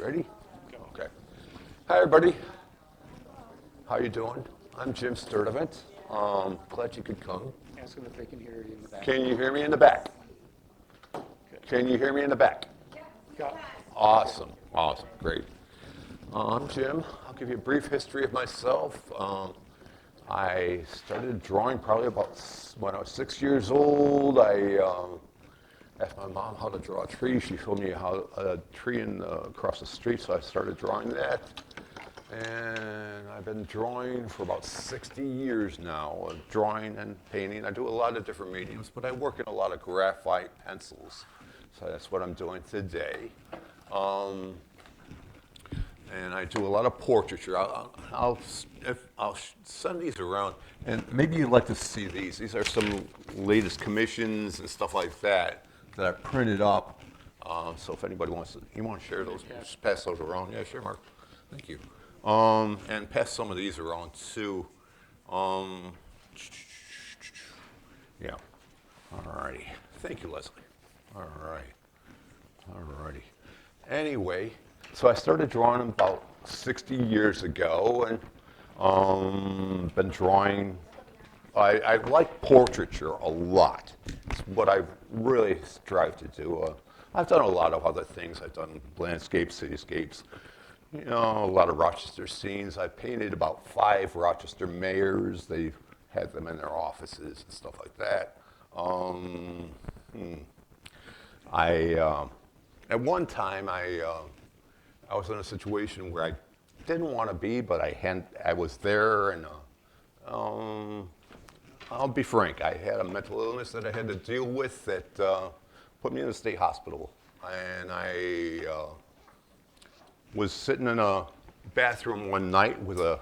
Ready? Okay. Hi, everybody. How you doing? I'm Jim Sturtevant. Glad you could come. Ask them if they can hear you in the back. Can you hear me in the back? Can you hear me in the back? Yeah. Awesome. Awesome. Great. I'm Jim. I'll give you a brief history of myself. I started drawing probably about when I was 6 years old. I asked my mom how to draw a tree. She showed me how a tree across the street, so I started drawing that. And I've been drawing for about 60 years now, drawing and painting. I do a lot of different mediums, but I work in a lot of graphite pencils. So that's what I'm doing today. And I do a lot of portraiture. I'll send these around, and maybe you'd like to see these. These are some latest commissions and stuff like that that I printed up. So if anybody wants to, you want to share those, just pass those around. Yeah, sure, Mark. Thank you. And pass some of these around too. Yeah. All righty. Thank you, Leslie. All right. All righty. Anyway, so I started drawing about 60 years ago, and been drawing. I like portraiture a lot. It's what I really strive to do. I've done a lot of other things. I've done landscapes, cityscapes, you know, a lot of Rochester scenes. I painted about 5 Rochester mayors. They had them in their offices and stuff like that. At one time, I was in a situation where I didn't want to be, but I was there, and I'll be frank, I had a mental illness that I had to deal with that put me in a state hospital. And I was sitting in a bathroom one night with a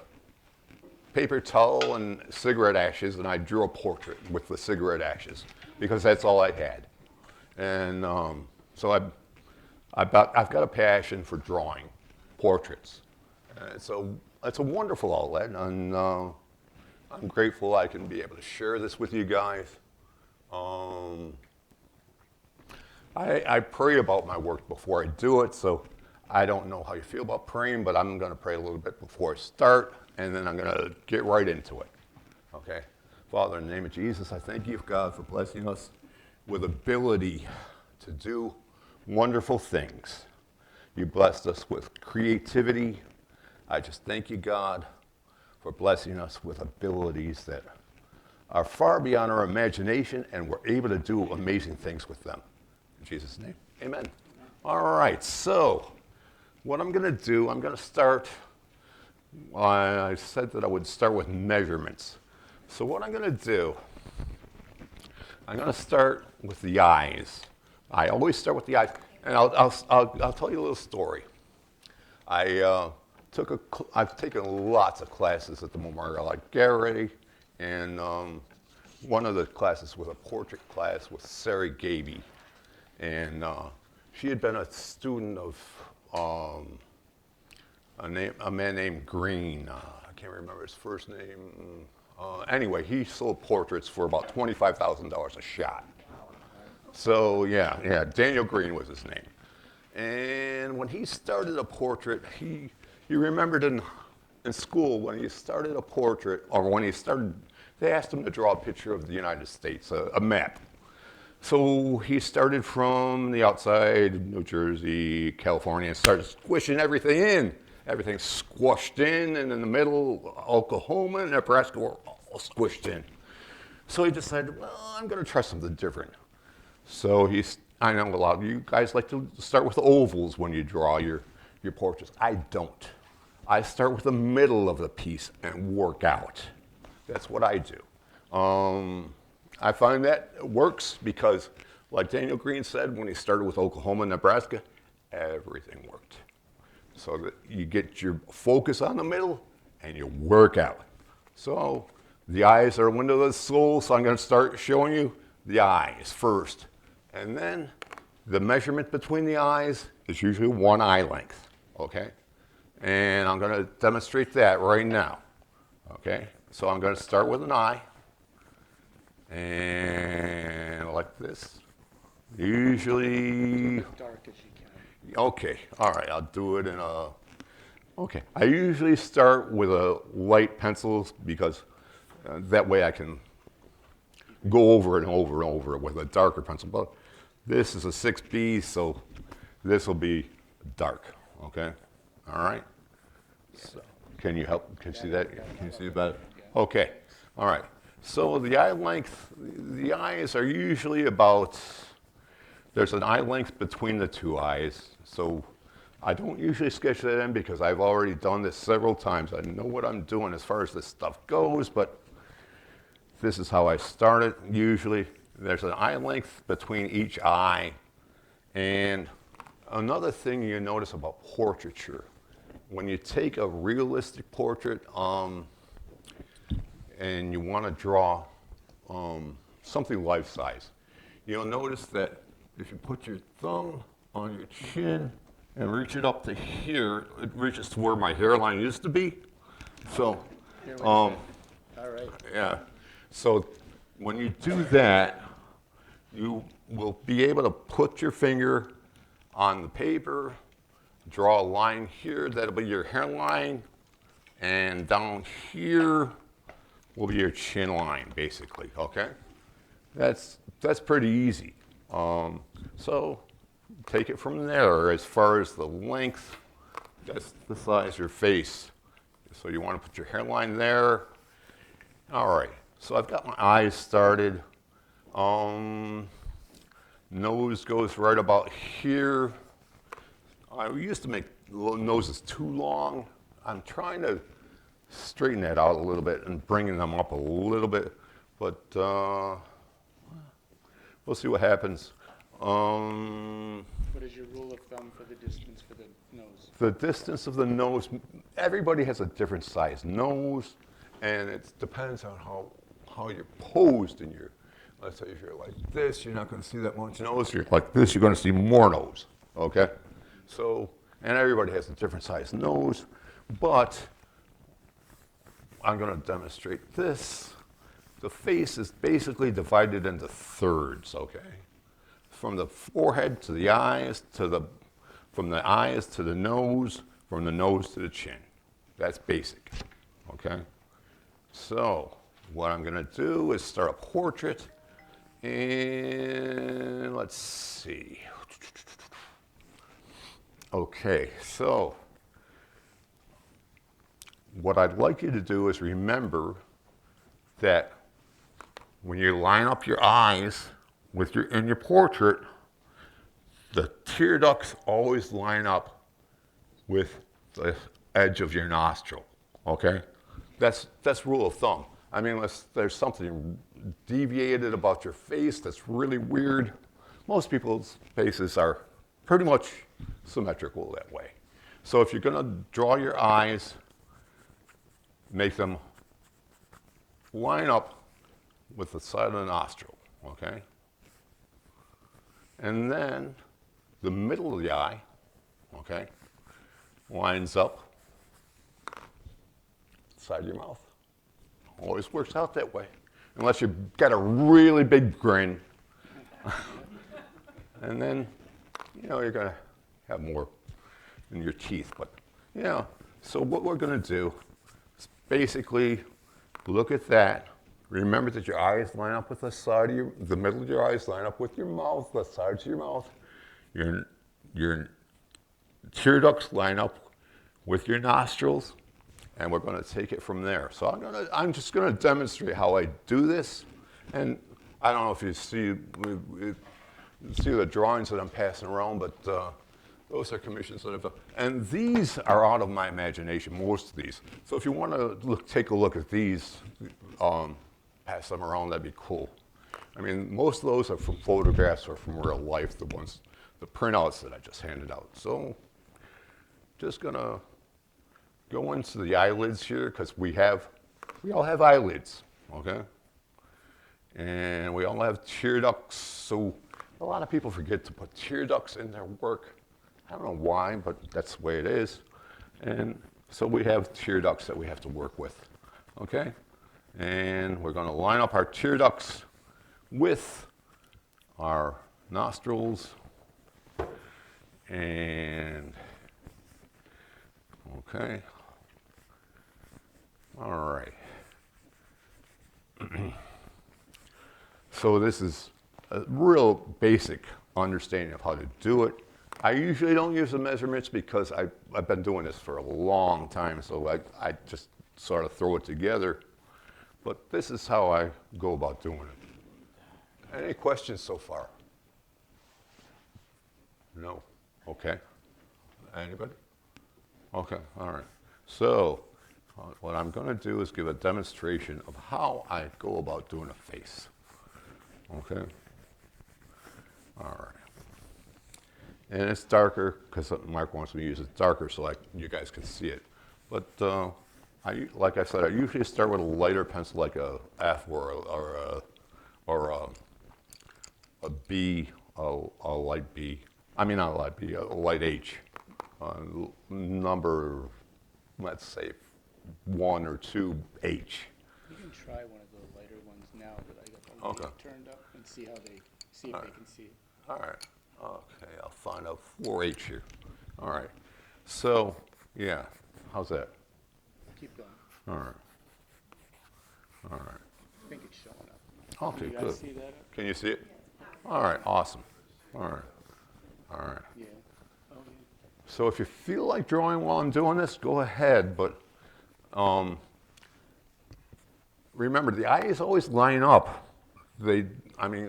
paper towel and cigarette ashes, and I drew a portrait with the cigarette ashes because that's all I had. And so I've got a passion for drawing portraits. So it's a wonderful outlet, and I'm grateful I can be able to share this with you guys. I pray about my work before I do it, so I don't know how you feel about praying, but I'm going to pray a little bit before I start, and then I'm going to get right into it. Okay? Father, in the name of Jesus, I thank you, God, for blessing us with ability to do wonderful things. You blessed us with creativity. I just thank you, God, for blessing us with abilities that are far beyond our imagination, and we're able to do amazing things with them. In Jesus' name, amen. All right, so what I'm going to do, I'm going to start, I said that I would start with measurements. So what I'm going to do, I'm going to start with the eyes. I always start with the eyes, and I'll tell you a little story. I've taken lots of classes at the Memorial Art Gallery, and one of the classes was a portrait class with Sarah Gaby, and she had been a student of a man named Green. I can't remember his first name. Anyway, he sold portraits for about $25,000 a shot. So yeah, Daniel Green was his name. And when he started a portrait, he remembered in school when he started a portrait, or when he started, they asked him to draw a picture of the United States, a map. So he started from the outside, New Jersey, California, and started squishing everything in. Everything squashed in, and in the middle, Oklahoma and Nebraska were all squished in. So he decided, well, I'm going to try something different. So I know a lot of you guys like to start with ovals when you draw your portraits. I don't. I start with the middle of the piece and work out. That's what I do. I find that works because, like Daniel Green said, when he started with Oklahoma and Nebraska, everything worked. So that you get your focus on the middle and you work out. So the eyes are a window of the soul, so I'm going to start showing you the eyes first. And then the measurement between the eyes is usually 1 eye length, okay? And I'm going to demonstrate that right now, okay? So I'm going to start with an eye, and like this. Usually, Dark as you can. Okay, all right, I'll do it in a, okay. I usually start with a light pencils because that way I can go over it and over and over it with a darker pencil. But this is a 6B, so this will be dark, okay? All right? So, can you help? Can you see that? Can you see it better? Okay, all right. So the eye length, the eyes are usually about, there's an eye length between the two eyes. So I don't usually sketch that in because I've already done this several times. I know what I'm doing as far as this stuff goes, but this is how I start it usually. There's an eye length between each eye. And another thing you notice about portraiture, when you take a realistic portrait and you want to draw something life-size, you'll notice that if you put your thumb on your chin and reach it up to here, it reaches to where my hairline used to be. So, All right. yeah. So when you do that, you will be able to put your finger on the paper, draw a line here, that'll be your hairline, and down here will be your chin line, basically, okay? That's pretty easy. So take it from there. As far as the length, that's the size of your face. So you want to put your hairline there. All right, so I've got my eyes started. Nose goes right about here. I used to make noses too long. I'm trying to straighten that out a little bit and bringing them up a little bit, but we'll see what happens. What is your rule of thumb for the distance for the nose? The distance of the nose, everybody has a different size nose, and it depends on how you're posed in your, let's say if you're like this, you're not going to see that much nose. If you're like this, you're going to see more nose, okay? So, and everybody has a different size nose, but I'm going to demonstrate this. The face is basically divided into thirds, okay? From the forehead to the eyes, from the eyes to the nose, from the nose to the chin. That's basic, okay? So what I'm gonna do is start a portrait, and let's see. Okay, so what I'd like you to do is remember that when you line up your eyes in your portrait, the tear ducts always line up with the edge of your nostril, okay? That's rule of thumb. I mean, unless there's something deviated about your face that's really weird, most people's faces are pretty much symmetrical that way. So if you're gonna draw your eyes, make them line up with the side of the nostril, okay? And then the middle of the eye, okay, lines up side of your mouth. Always works out that way, unless you've got a really big grin. And then, you know, you're gonna have more in your teeth. But, you know, so what we're gonna do is basically look at that. Remember that your eyes line up with the middle of your eyes line up with your mouth, the sides of your mouth. Your tear ducts line up with your nostrils, and we're going to take it from there. So I'm just going to demonstrate how I do this, and I don't know if you see the drawings that I'm passing around, but those are commissions that I've done. And these are out of my imagination, most of these. So if you want to take a look at these, pass them around, that'd be cool. I mean, most of those are from photographs or from real life, the printouts that I just handed out. So just gonna go into the eyelids here, because we all have eyelids, okay? And we all have tear ducts, so a lot of people forget to put tear ducts in their work. I don't know why, but that's the way it is. And so we have tear ducts that we have to work with, okay? And we're gonna line up our tear ducts with our nostrils. And, okay. All right. So this is a real basic understanding of how to do it. I usually don't use the measurements because I've been doing this for a long time, so I just sort of throw it together. But this is how I go about doing it. Any questions so far? No? Okay. Anybody? Okay, all right. So what I'm going to do is give a demonstration of how I go about doing a face. Okay? All right. And it's darker because Mark wants me to use it darker so you guys can see it. But like I said, I usually start with a lighter pencil like a F or a B, a light B. I mean, not a light B, a light H. Number, let's say, 1 or 2 H. You can try one of the lighter ones now that I got the light turned up and see if they can see it. All right. Okay, I'll find a 4H here. All right. So, yeah, how's that? Keep going. All right. All right. I think it's showing up. Okay, You good. guys see that? Can you see it? All right, awesome. All right. All right. Yeah. Oh, yeah. So if you feel like drawing while I'm doing this, go ahead, but remember, the eyes always line up.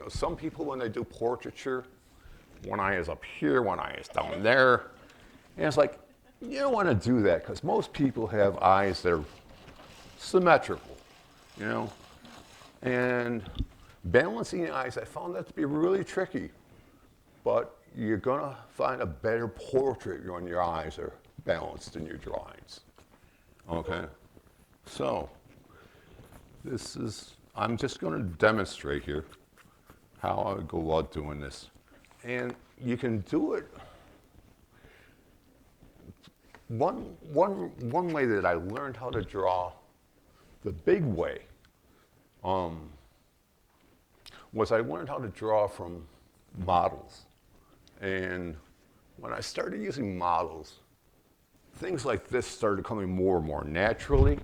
Some people, when they do portraiture, one eye is up here, one eye is down there. And it's like, you don't want to do that because most people have eyes that are symmetrical, you know? And balancing the eyes, I found that to be really tricky. But you're going to find a better portrait when your eyes are balanced in your drawings. Okay? So, I'm just going to demonstrate here how I go about doing this. And you can do it. One way that I learned how to draw the big way was I learned how to draw from models. And when I started using models, things like this started coming more and more naturally.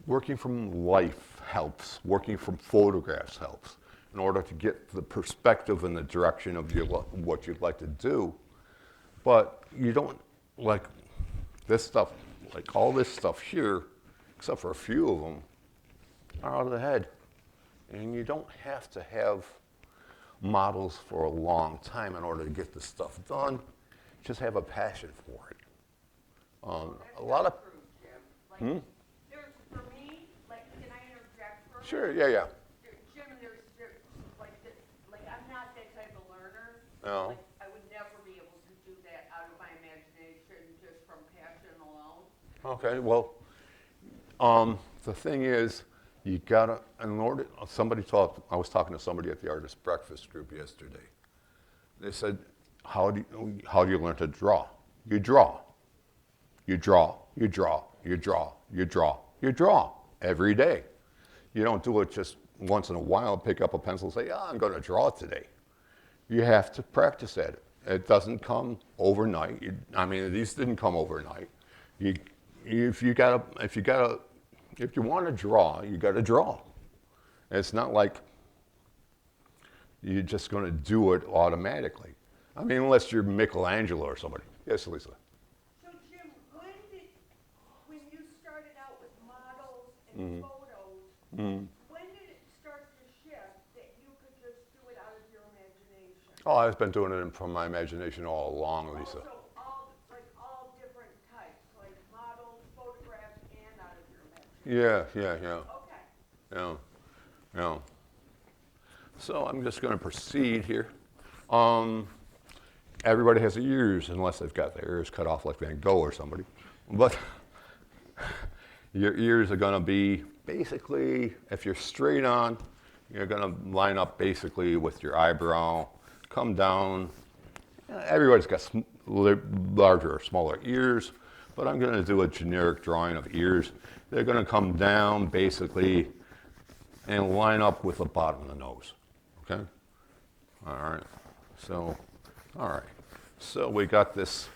Working from life helps. Working from photographs helps in order to get the perspective and the direction of what you'd like to do. But you don't, like this stuff, like all this stuff here, except for a few of them, are out of the head. And you don't have to have models for a long time in order to get this stuff done. Just have a passion for it. A lot of... There's, for me, like, can I interject for a Sure, minute? yeah. Jim, there's like, I'm not that type of learner. No. Like, I would never be able to do that out of my imagination just from passion alone. Okay, well, the thing is, you gotta, in order, I was talking to somebody at the artist breakfast group yesterday. They said, how do you learn to draw? You draw. You draw, you draw, you draw, you draw, you draw every day. You don't do it just once in a while, pick up a pencil and say, I'm going to draw today. You have to practice at it. It doesn't come overnight. These didn't come overnight. If you want to draw, you got to draw. It's not like you're just going to do it automatically. Unless you're Michelangelo or somebody. Yes, Lisa. So, Jim, when you started out with models and photos, when did it start to shift that you could just do it out of your imagination? Oh, I've been doing it from my imagination all along, Lisa. Also, all different types, like models, photographs, and out of your imagination. Yeah. Okay. Yeah. So I'm just going to proceed here. Everybody has ears, unless they've got their ears cut off like Van Gogh or somebody. But your ears are going to be basically, if you're straight on, you're going to line up basically with your eyebrow, come down. Everybody's got larger or smaller ears, but I'm going to do a generic drawing of ears. They're going to come down basically and line up with the bottom of the nose. Okay? All right. So, all right. So we got this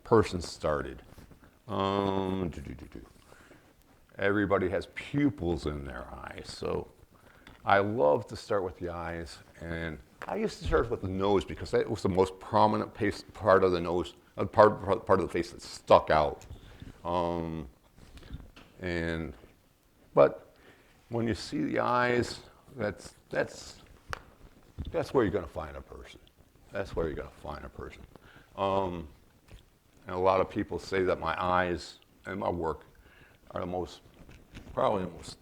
person started. Everybody has pupils in their eyes, so I love to start with the eyes, and I used to start with the nose because that was the most prominent part of the nose, part of the face that stuck out. But when you see the eyes, that's where you're going to find a person. That's where you're going to find a person. And a lot of people say that my eyes and my work are probably the most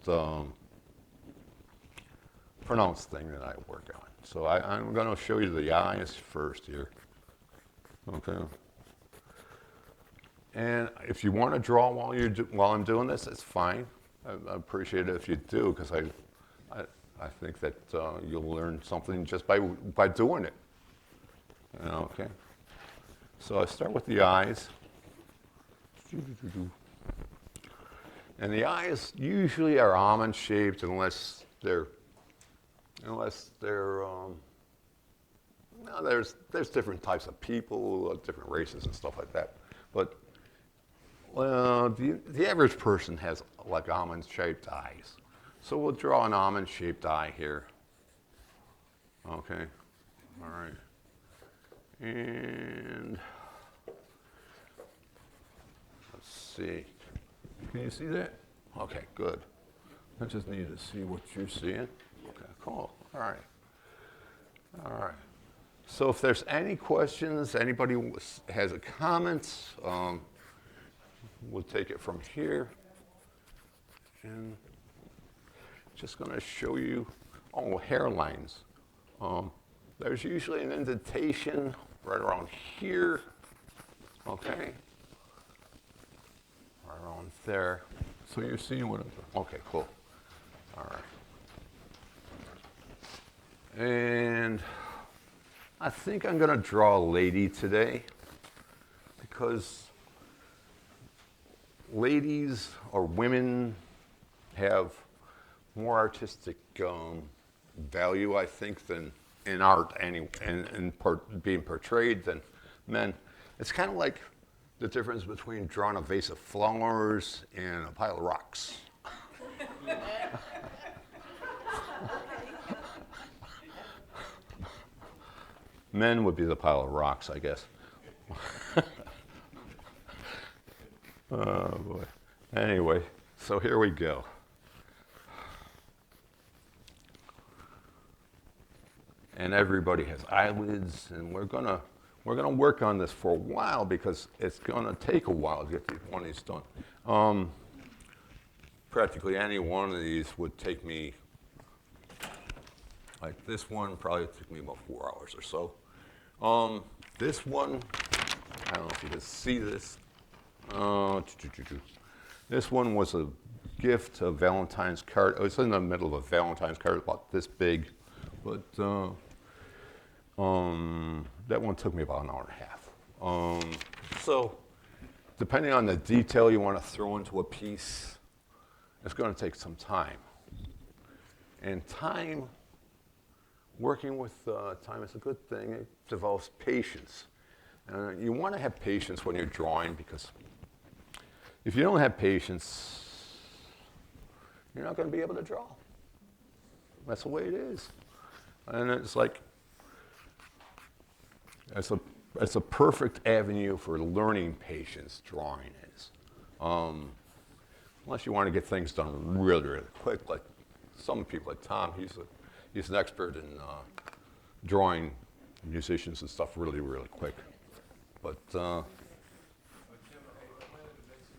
pronounced thing that I work on. So I'm going to show you the eyes first here. Okay. And if you want to draw while I'm doing this, it's fine. I appreciate it if you do, because I think that you'll learn something just by doing it. Okay. So I start with the eyes. And the eyes usually are almond shaped unless they're no, there's different types of people, different races and stuff like that. But well, the average person has like almond shaped eyes. So we'll draw an almond shaped eye here. Okay. All right. And let's see. Can you see that? Okay, good. I just need to see what you're seeing. Okay, cool. All right. All right. So if there's any questions, anybody has a comment, we'll take it from here. And just going to show you, hairlines. There's usually an indentation right around here. Okay. Right around there. So you're seeing what I'm doing. Okay, cool. All right. And I think I'm going to draw a lady today because ladies or women have more artistic value, I think, than in art being portrayed than men. It's kind of like the difference between drawing a vase of flowers and a pile of rocks. Men would be the pile of rocks, I guess. Oh, boy. Anyway, so here we go. And everybody has eyelids, and we're gonna work on this for a while because it's gonna take a while to get one of these done. Practically any one of these would take me, like this one probably took me about 4 hours or so. This one, I don't know if you can see this. This one was a gift, a Valentine's card. It was in the middle of a Valentine's card, about this big, but that one took me about an hour and a half. So depending on the detail you want to throw into a piece, it's going to take some time. And time, working with time is a good thing. It develops patience. And you want to have patience when you're drawing because if you don't have patience, you're not going to be able to draw. That's the way it is. And it's like, it's a perfect avenue for learning patience, drawing is. Unless you want to get things done really, really quick, like some people, like Tom, he's an expert in drawing musicians and stuff really, really quick. But, Jim, I wanted to mention,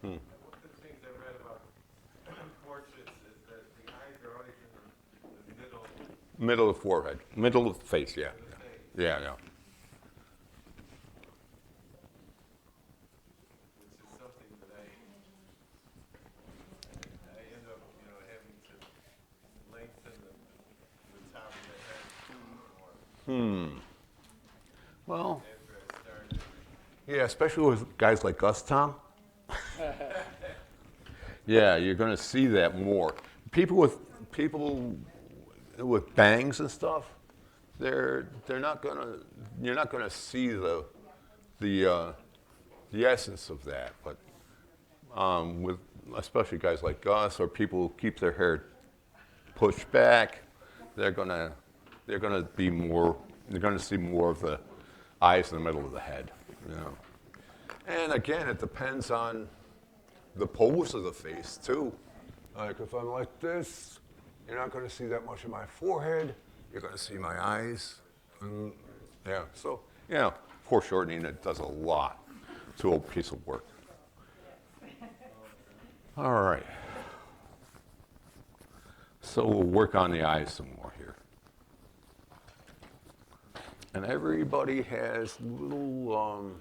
one of the things I read about portraits is that the eyes are always in the middle. middle of the forehead, middle of the face, yeah. Yeah, yeah. Which is something that I end up, having to lengthen the top of the head more Well, after I started. yeah, especially with guys like us, Tom. Yeah, you're going to see that more. People with bangs and stuff, they're not gonna, you're not gonna see the essence of that. But with especially guys like us or people who keep their hair pushed back, they're gonna be more, they're gonna see more of the eyes in the middle of the head, you know. And again, it depends on the pose of the face too. Like if I'm like this, you're not gonna see that much of my forehead. You're gonna see my eyes. And, yeah, so yeah, foreshortening, it does a lot to a piece of work. All right. So we'll work on the eyes some more here. And everybody has little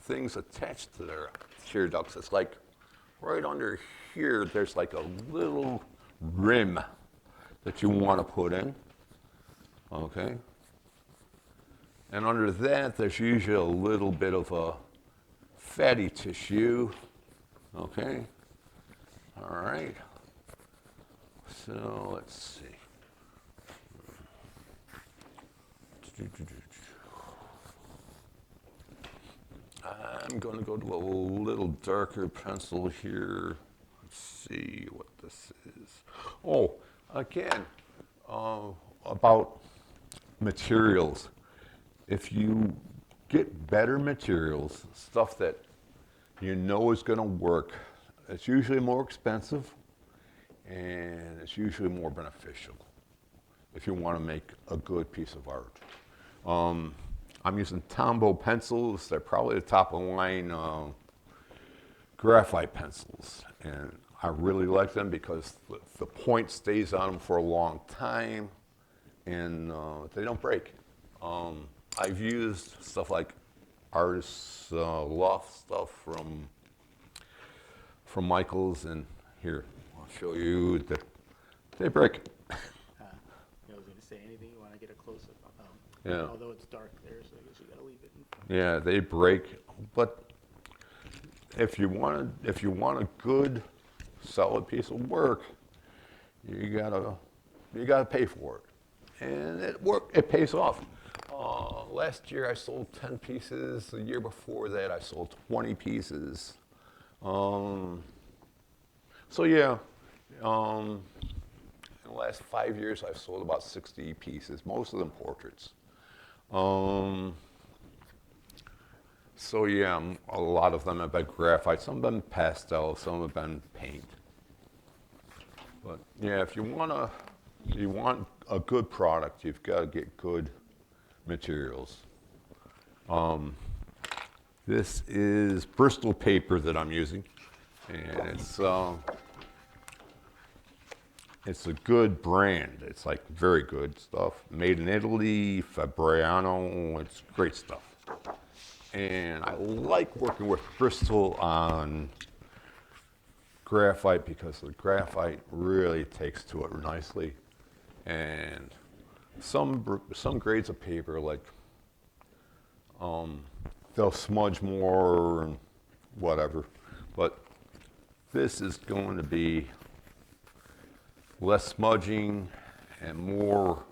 things attached to their tear ducts. It's like right under here, there's like a little rim that you want to put in, okay? And under that, there's usually a little bit of a fatty tissue, okay? All right. So let's see. I'm going to go to a little darker pencil here. Let's see what this is. Oh, again, about materials. If you get better materials, stuff that you know is going to work, it's usually more expensive and it's usually more beneficial if you want to make a good piece of art. I'm using Tombow pencils. They're probably the top of the line graphite pencils. And I really like them because the point stays on them for a long time and they don't break. I've used stuff like Artist's Loft stuff from Michaels, and here, I'll show you that they break. I was gonna say, anything you wanna get a close-up of, Yeah. although it's dark there, so I guess you gotta leave it in. Yeah, they break, but if you want a good, solid piece of work, you gotta pay for it, and it pays off. Last year I sold 10 pieces. The year before that I sold 20 pieces. So yeah, in the last 5 years I've sold about 60 pieces, most of them portraits. So yeah, a lot of them have been graphite, some have been pastel, some have been paint. But yeah, if you want a good product, you've got to get good materials. This is Bristol paper that I'm using, and it's a good brand. It's like very good stuff, made in Italy, Fabriano. It's great stuff. And I like working with Bristol on graphite because the graphite really takes to it nicely. And some grades of paper, like they'll smudge more and whatever, but this is going to be less smudging and more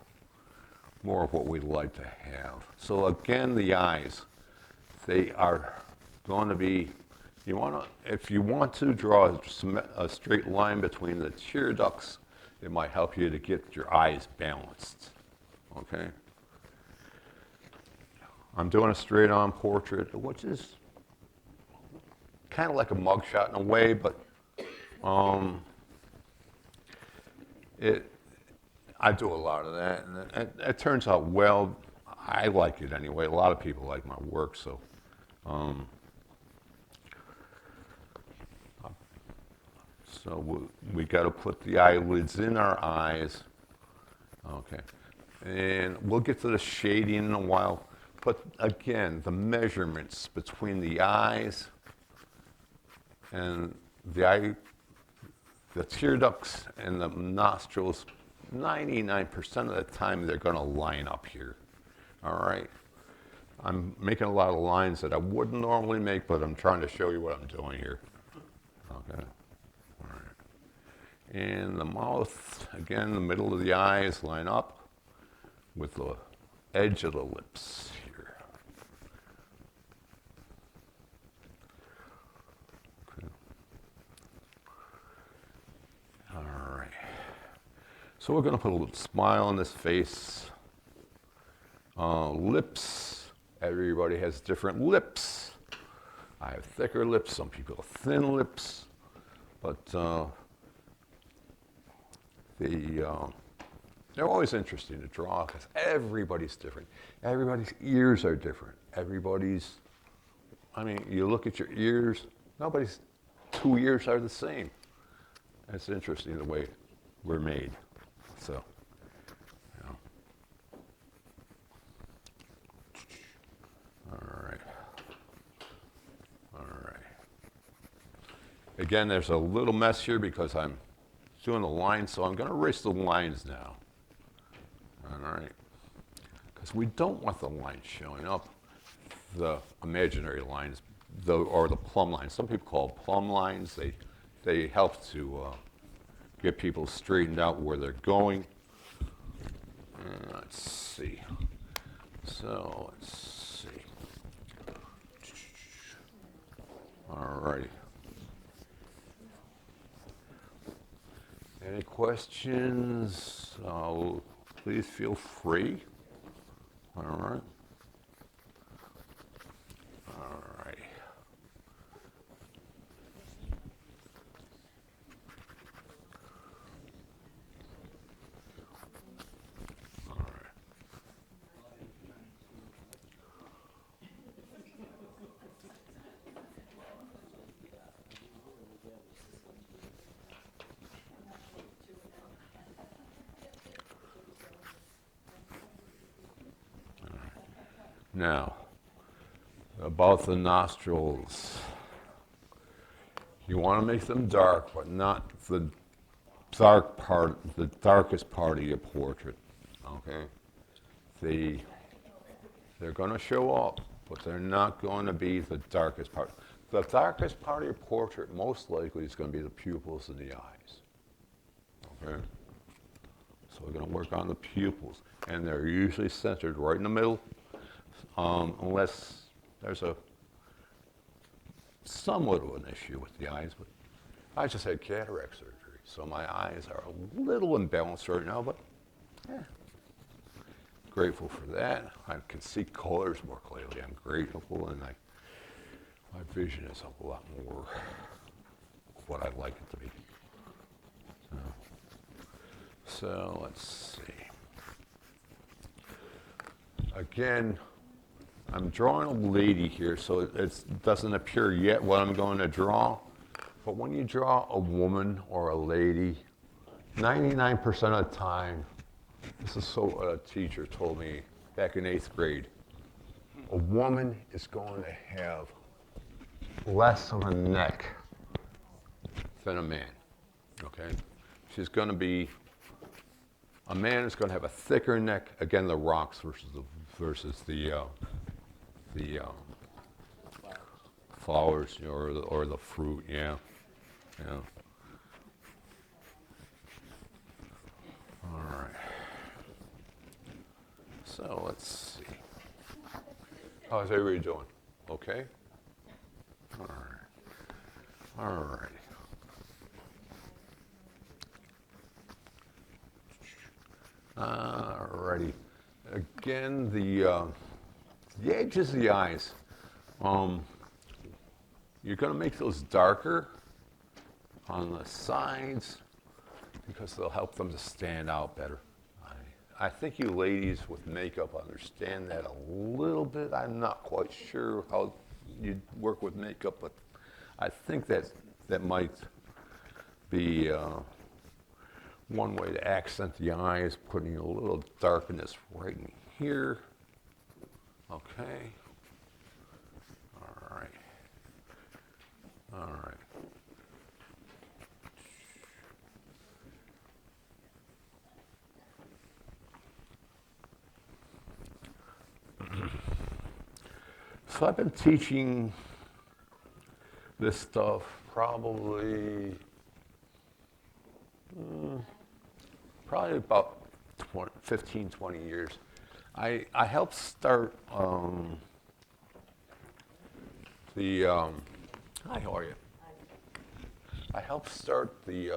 of what we'd like to have. So again, the eyes, they are going to be, if you want to draw a straight line between the tear ducts, it might help you to get your eyes balanced, okay? I'm doing a straight-on portrait, which is kind of like a mugshot in a way, but I do a lot of that, and it turns out well. I like it anyway. A lot of people like my work, so. So we got to put the eyelids in our eyes, okay? And we'll get to the shading in a while. But again, the measurements between the eyes and the tear ducts and the nostrils, 99% of the time they're going to line up here. All right? I'm making a lot of lines that I wouldn't normally make, but I'm trying to show you what I'm doing here. Okay? All right. And the mouth, again, the middle of the eyes line up with the edge of the lips here. Okay. All right. So we're going to put a little smile on this face. Lips. Everybody has different lips. I have thicker lips. Some people have thin lips. But they're always interesting to draw because everybody's different. Everybody's ears are different. I mean, you look at your ears, nobody's two ears are the same. It's interesting the way we're made. So, you know. All right. All right. Again, there's a little mess here because I'm doing the lines, so I'm going to erase the lines now. All right. Because we don't want the lines showing up, the imaginary lines, or the plumb lines. Some people call plumb lines. They help to get people straightened out where they're going. Let's see. So let's see. All righty. Any questions? Please feel free. All right. All right. All right. Now, about the nostrils. You want to make them dark, but not the darkest part of your portrait. Okay? They're going to show up, but they're not going to be the darkest part. The darkest part of your portrait most likely is going to be the pupils and the eyes. Okay? So we're going to work on the pupils, and they're usually centered right in the middle. Unless there's somewhat of an issue with the eyes, but I just had cataract surgery, so my eyes are a little imbalanced right now, but grateful for that. I can see colors more clearly. I'm grateful, and my vision is a lot more what I'd like it to be. So let's see. Again, I'm drawing a lady here, so it doesn't appear yet what I'm going to draw. But when you draw a woman or a lady, 99% of the time, this is so a teacher told me back in 8th grade, a woman is going to have less of a neck than a man, okay? She's going to be, a man is going to have a thicker neck, again, the rocks versus the flowers or the fruit, yeah. All right. So let's see. How's everybody doing? Okay? All right. All right. All righty. Again, the edges of the eyes. You're going to make those darker on the sides because they'll help them to stand out better. I think you ladies with makeup understand that a little bit. I'm not quite sure how you work with makeup, but I think that might be one way to accent the eyes, putting a little darkness right in here. Okay. All right. All right. So I've been teaching this stuff probably about 15, 20 years. I helped start hi, how are you? I helped start the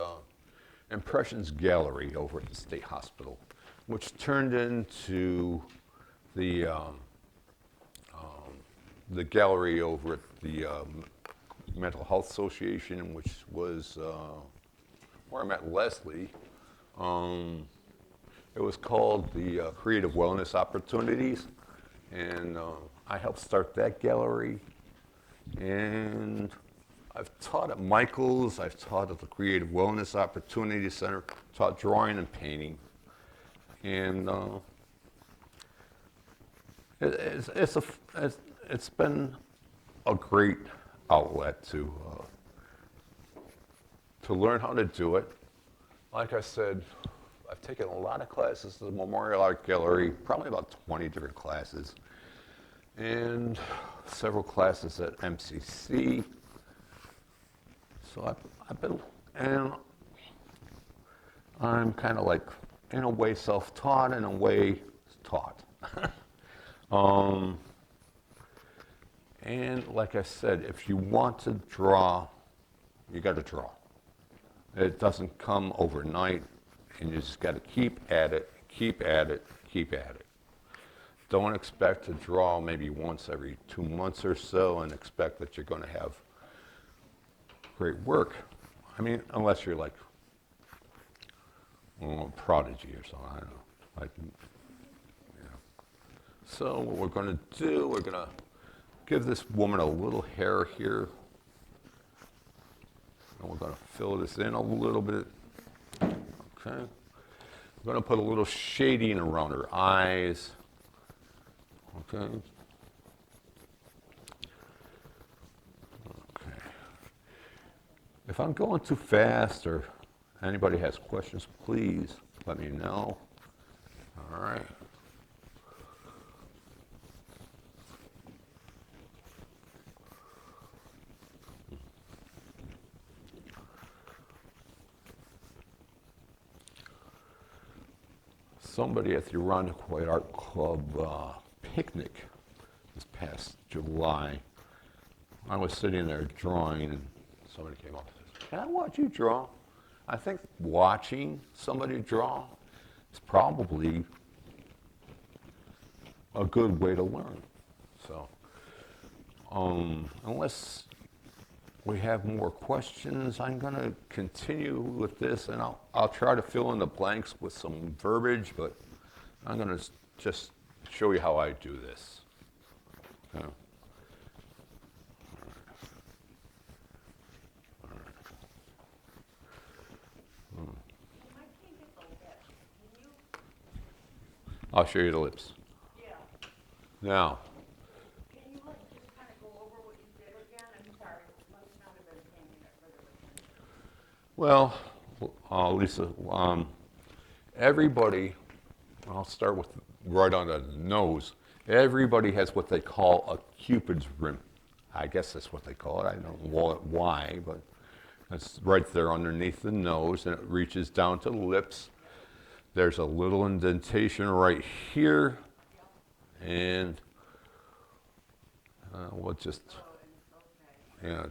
Impressions Gallery over at the State Hospital, which turned into the gallery over at the Mental Health Association, which was where I met Leslie. It was called the Creative Wellness Opportunities, and I helped start that gallery. And I've taught at Michael's, I've taught at the Creative Wellness Opportunity Center, taught drawing and painting. And it's been a great outlet to learn how to do it. Like I said, I've taken a lot of classes at the Memorial Art Gallery, probably about 20 different classes, and several classes at MCC. So I've been, and I'm kind of like, in a way, self-taught, in a way, taught. And like I said, if you want to draw, you got to draw. It doesn't come overnight, and you just got to keep at it, keep at it, keep at it. Don't expect to draw maybe once every 2 months or so and expect that you're going to have great work. I mean, unless you're like a prodigy or something, I don't know. Like, you know. So what we're going to do, we're going to give this woman a little hair here. And we're going to fill this in a little bit. Okay. We're going to put a little shading around her eyes. Okay. Okay. If I'm going too fast or anybody has questions, please let me know. All right. Somebody at the Irondequoit Art Club picnic this past July, I was sitting there drawing and somebody came up and says, "Can I watch you draw?" I think watching somebody draw is probably a good way to learn. So, unless we have more questions, I'm going to continue with this, and I'll try to fill in the blanks with some verbiage, but I'm going to just show you how I do this. Okay. I'll show you the lips. Yeah. Now, Can you like just kind of go over what you did again? I'm sorry, it must not have been paying that regular attention. well, Lisa, everybody, I'll start with right on the nose. Everybody has what they call a Cupid's rim. I guess that's what they call it. I don't know why, but it's right there underneath the nose, and it reaches down to the lips. There's a little indentation right here, and we'll just, yeah.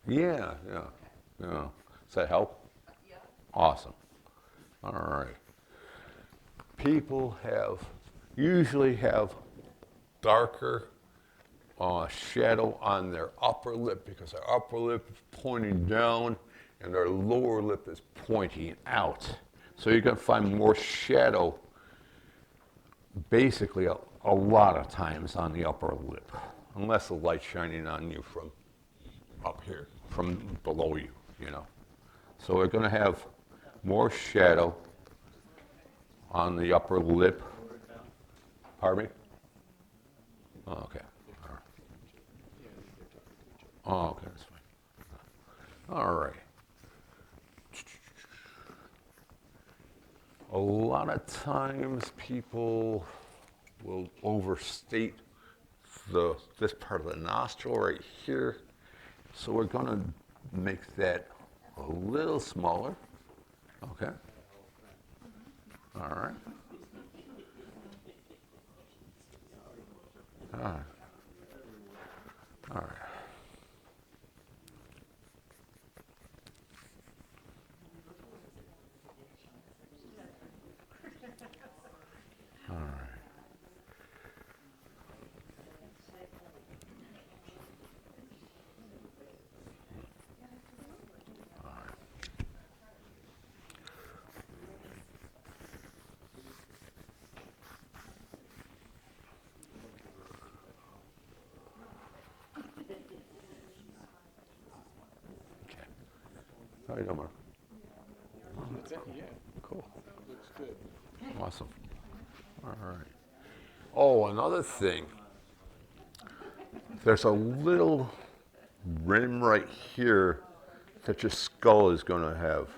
Yeah. Does that help? Yeah. Awesome. All right. People usually have darker shadow on their upper lip because their upper lip is pointing down and their lower lip is pointing out. So you're going to find more shadow basically a lot of times on the upper lip, unless the light's shining on you from up here, from below you, you know. So we're going to have more shadow on the upper lip. Pardon me? Oh, okay. All right. Oh, okay, that's fine. All right. A lot of times people will overstate this part of the nostril right here. So we're going to make that a little smaller. Okay. All right. All right. All right. All right. Okay. How you doing, Mark? That's it, yeah, Cool. looks good. Awesome. All right. Oh, another thing. There's a little rim right here that your skull is going to have.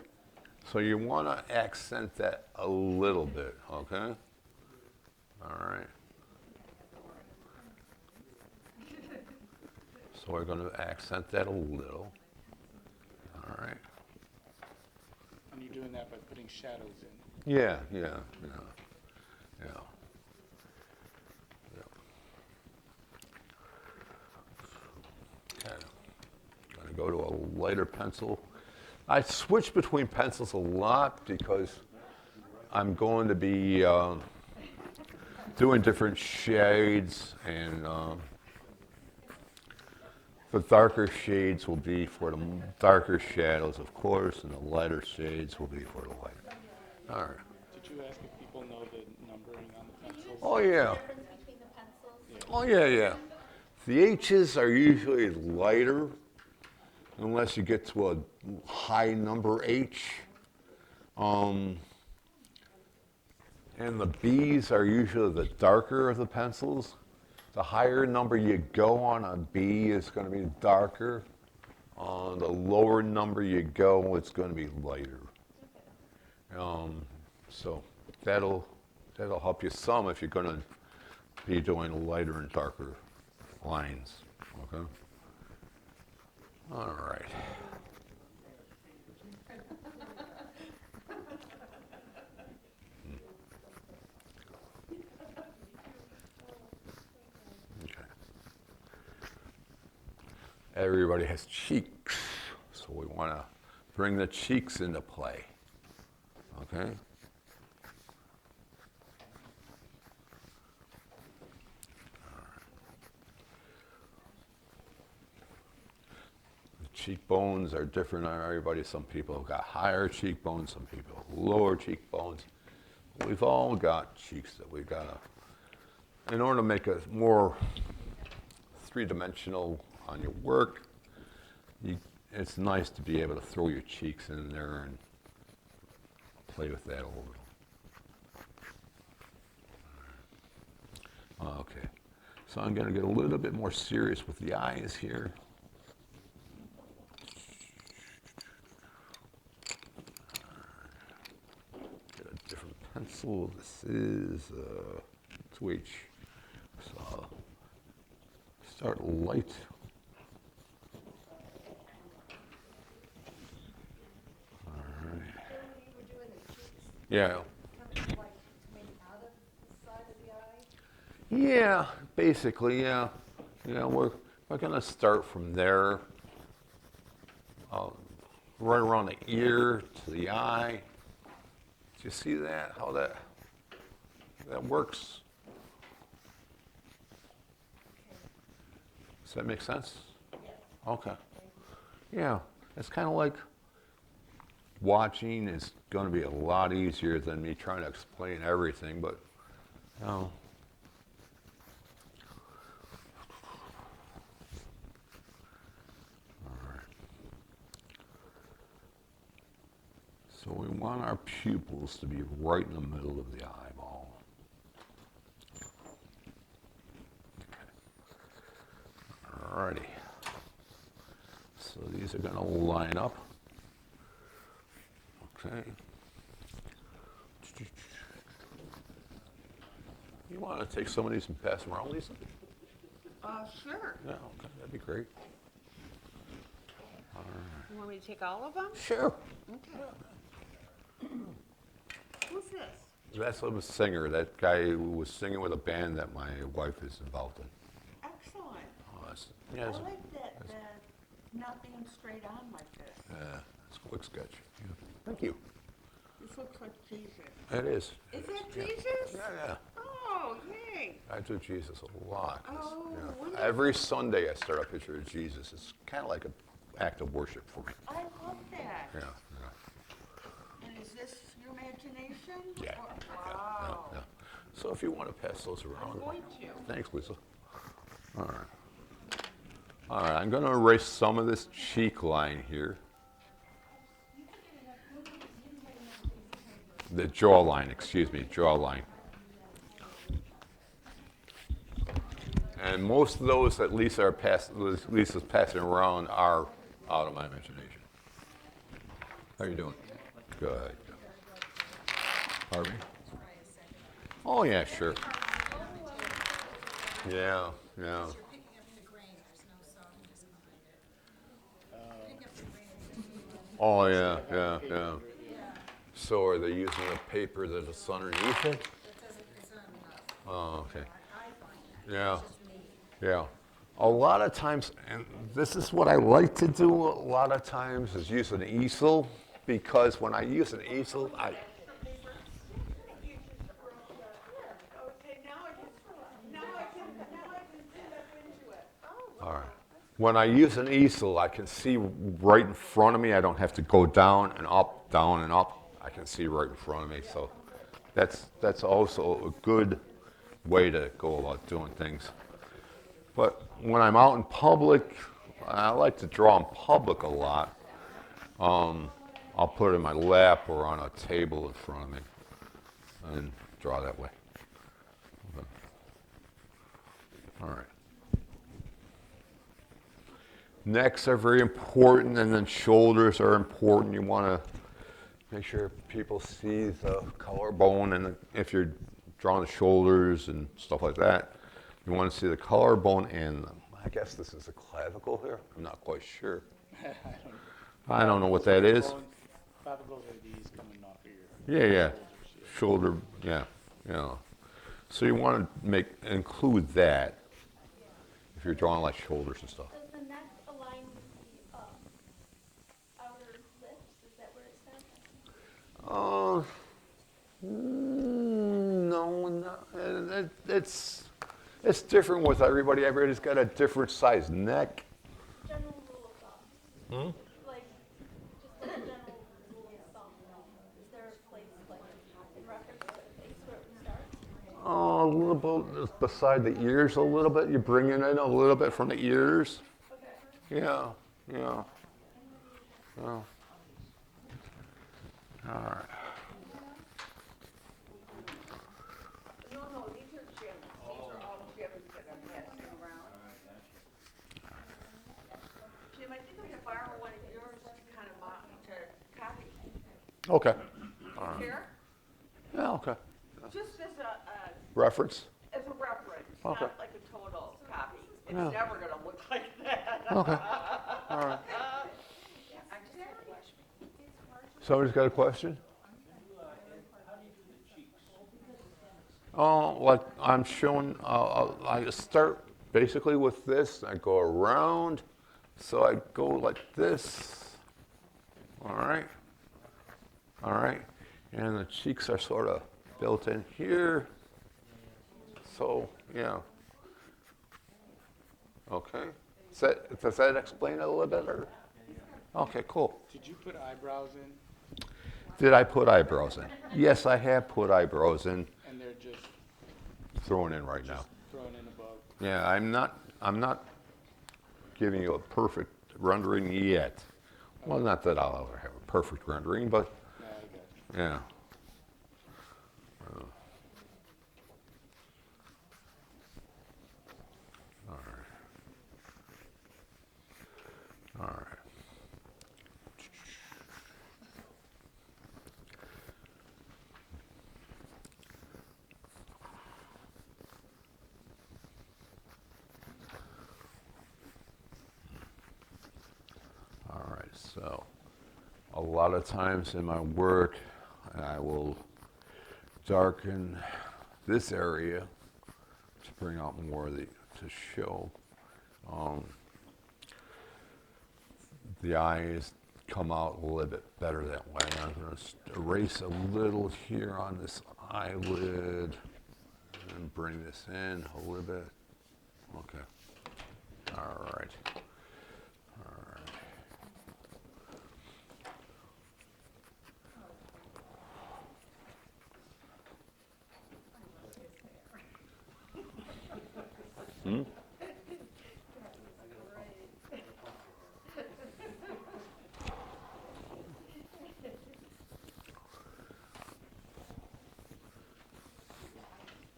So you want to accent that a little bit, okay? All right. So we're going to accent that a little. All right. And you're doing that by putting shadows in. Yeah, yeah, yeah, yeah. Okay. I'm going to go to a lighter pencil. I switch between pencils a lot because I'm going to be doing different shades, and the darker shades will be for the darker shadows, of course, and the lighter shades will be for the lighter. All right. Did you ask if people know the numbering on the pencils? Oh, yeah. Difference between the pencils? Oh, yeah, yeah. The H's are usually lighter unless you get to a high number H. And the B's are usually the darker of the pencils. The higher number you go on a B is going to be darker. On the lower number you go, it's going to be lighter. So that'll help you some if you're going to be doing lighter and darker lines. Okay. All right. Okay. Everybody has cheeks, so we want to bring the cheeks into play. Okay? The cheekbones are different on everybody. Some people have got higher cheekbones, some people have lower cheekbones. We've all got cheeks that we've got to, in order to make it more three-dimensional on your work, it's nice to be able to throw your cheeks in there and play with that a little. Okay, so I'm going to get a little bit more serious with the eyes here. Get a different pencil. This is 2H. So start light. Yeah. Yeah, basically, yeah. Yeah, we're going to start from there, right around the ear to the eye. Do you see that? How that works? Does that make sense? Okay. Yeah, it's kind of like watching is going to be a lot easier than me trying to explain everything, but you know. All right. So we want our pupils to be right in the middle of the eyeball. Okay. All righty. So these are going to line up. Okay. You want to take some of these and pass them around, Lisa? Sure. Yeah, okay, that'd be great. All right. You want me to take all of them? Sure. Okay. Who's this? That's a singer. That guy who was singing with a band that my wife is involved in. Excellent. Yeah, I it's, like that, not being straight on like this. it's a quick sketch. Yeah. Thank you. This looks like Jesus. It is. Is that Yeah. Jesus? Yeah. Oh, yay. I do Jesus a lot. Oh, wonderful. Every Sunday I start a picture of Jesus. It's kind of like an act of worship for me. I love that. Yeah. And is this your imagination? Yeah. Or- Yeah. Wow. Yeah. So if you want to pass those around. I'm going to. Thanks, Lisa. All right. All right, I'm going to erase some of this cheek line here. The jawline, excuse me, jawline. And most of those that Lisa's passing around are out of my imagination. How you doing? Good. Harvey? Oh, yeah, sure. Yeah, yeah. You're picking up the grain, there's no softness behind it. Picking up the grain. Oh, yeah, yeah, yeah. So are they using a paper that's underneath it? That doesn't, it's not enough. Oh, okay. I find that. Yeah, It's just me. yeah. A lot of times, and this is what I like to do a lot of times, is use an easel, because when I use an easel, Okay, now I can sit up into it. Oh. all right. When I use an easel, I can see right in front of me. I don't have to go down and up, down and up. I can see right in front of me. So that's also a good way to go about doing things. But when I'm out in public, I like to draw in public a lot. I'll put it in my lap or on a table in front of me and draw that way. Okay. All right. Necks are very important, and then shoulders are important. You want to make sure people see the collarbone, and if you're drawing the shoulders and stuff like that, you want to see the collarbone and I guess this is a clavicle here. I'm not quite sure. I don't know what that is. Clavicles are these coming off of your Yeah, yeah. shoulders, Shoulder, yeah, yeah. So you want to include that if you're drawing like shoulders and stuff. Does the neck align with the outer lips? Is that where it says? No, it's different with everybody. Everybody's got a different size neck. General rule of thumb. Like, just a general rule of thumb. Is there a place, like, in reference to the place where it starts? A little bit beside the ears a little bit. You bring it in a little bit from the ears. Okay. Yeah, yeah. Yeah. All right. No, these are Jim's. These are all Jim's that I'm passing around. Jim, I think I'm gonna borrow one of yours to kind of to copy. Okay. Here? Yeah, okay. Just as a Reference? as a reference, Okay. not like a total copy. It's Yeah. never gonna look like that. Okay. All right. I just had a question. Somebody's got a question? Oh, like I'm showing, I start basically with this, I go around, so I go like this, all right, and the cheeks are sort of built in here, so, yeah. Okay, does that explain it a little bit, or? Okay, cool. Did you put eyebrows in? Did I put eyebrows in? Yes, I have put eyebrows in, And they're just thrown in right now. thrown in above? Yeah, I'm not giving you a perfect rendering yet. Well, not that I'll ever have a perfect rendering, but No, I got you. yeah. All right. All right. All right, so a lot of times in my work, I will darken this area to bring out more of the, to show. The eyes come out a little bit better that way. I'm going to erase a little here on this eyelid and bring this in a little bit. Okay. All right. All right.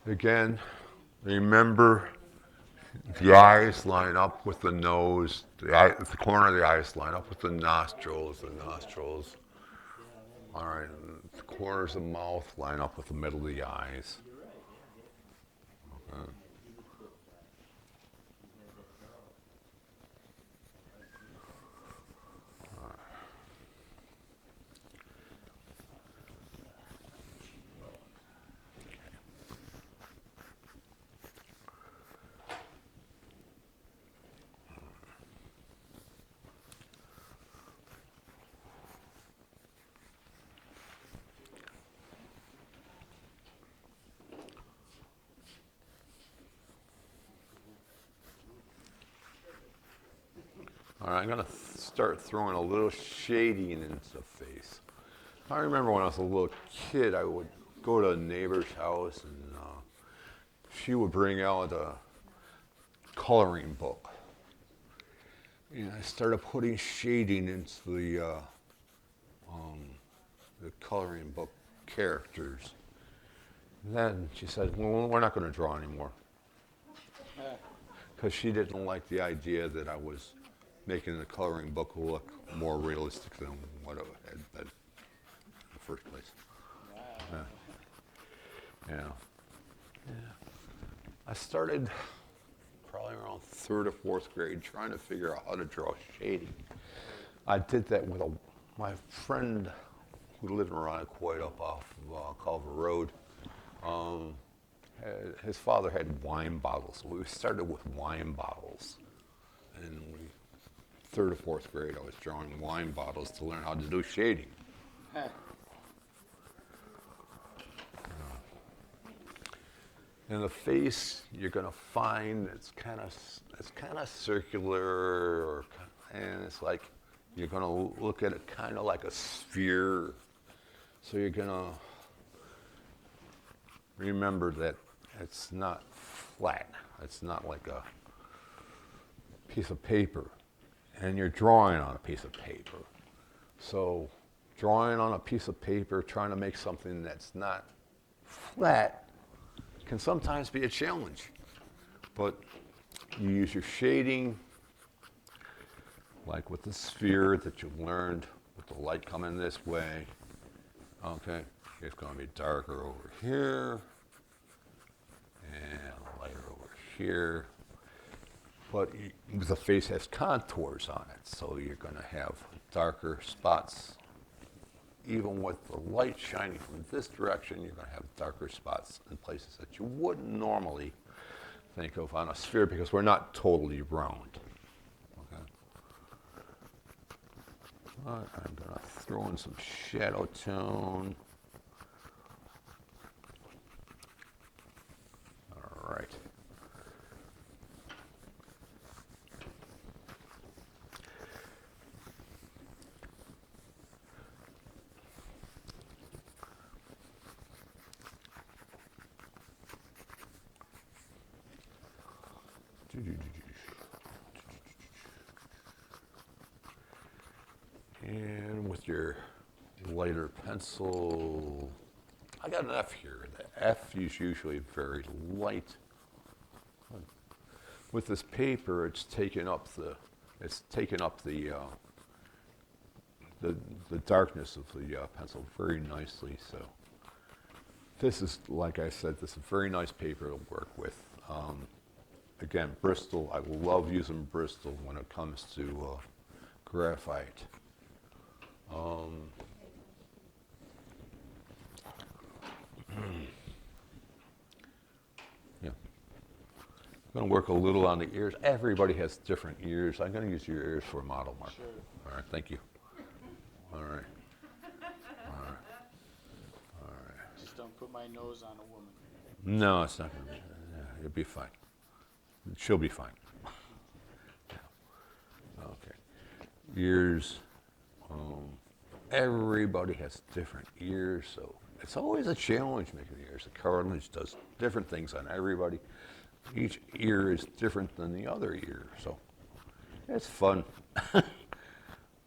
Again, remember the eyes line up with the nose, the corner of the eyes line up with the nostrils. All right, and the corners of the mouth line up with the middle of the eyes. Okay. All right, I'm going to start throwing a little shading into the face. I remember when I was a little kid, I would go to a neighbor's house and she would bring out a coloring book. And I started putting shading into the coloring book characters. And then she said, well, we're not going to draw anymore. Because she didn't like the idea that I was making the coloring book look more realistic than what it had been in the first place. Wow. Yeah. I started probably around 3rd or 4th grade trying to figure out how to draw shading. I did that with my friend who lived in Ironquoit up off of Culver Road. His father had wine bottles. We started with wine bottles. And 3rd or 4th grade, I was drawing wine bottles to learn how to do shading. Huh. In the face, you're going to find it's kind of circular, and it's like you're going to look at it kind of like a sphere. So you're going to remember that it's not flat. It's not like a piece of paper, and you're drawing on a piece of paper. So drawing on a piece of paper, trying to make something that's not flat, can sometimes be a challenge. But you use your shading, like with the sphere that you learned, with the light coming this way. Okay, it's going to be darker over here, and lighter over here. But the face has contours on it, so you're going to have darker spots. Even with the light shining from this direction, you're going to have darker spots in places that you wouldn't normally think of on a sphere because we're not totally round. Okay. All right, I'm going to throw in some shadow tone. All right. And with your lighter pencil, I got an F here. The F is usually very light. With this paper, it's taken up the darkness of the pencil very nicely. So this is, like I said, this is a very nice paper to work with. Again, Bristol. I love using Bristol when it comes to graphite. Yeah. I'm going to work a little on the ears. Everybody has different ears. I'm going to use your ears for a model, Mark. Sure. All right, thank you. All right. Just don't put my nose on a woman. No, it's not going to be. Yeah, you'll be fine. She'll be fine. Yeah. Okay. Ears. Everybody has different ears, so it's always a challenge making ears. The cartilage does different things on everybody. Each ear is different than the other ear, so it's fun.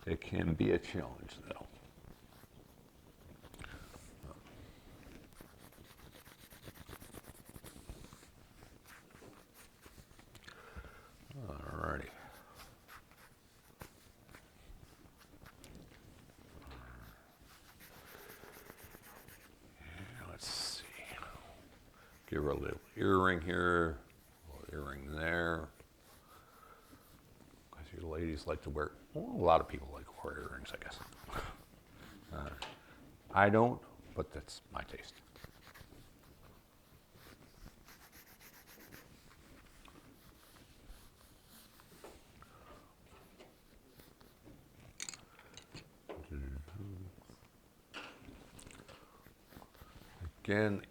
It can be a challenge, though. Alrighty. Let's see. Give her a little earring here, a little earring there. Because you ladies like to wear, well, a lot of people like to wear earrings, I guess. I don't, but that's my taste. Again,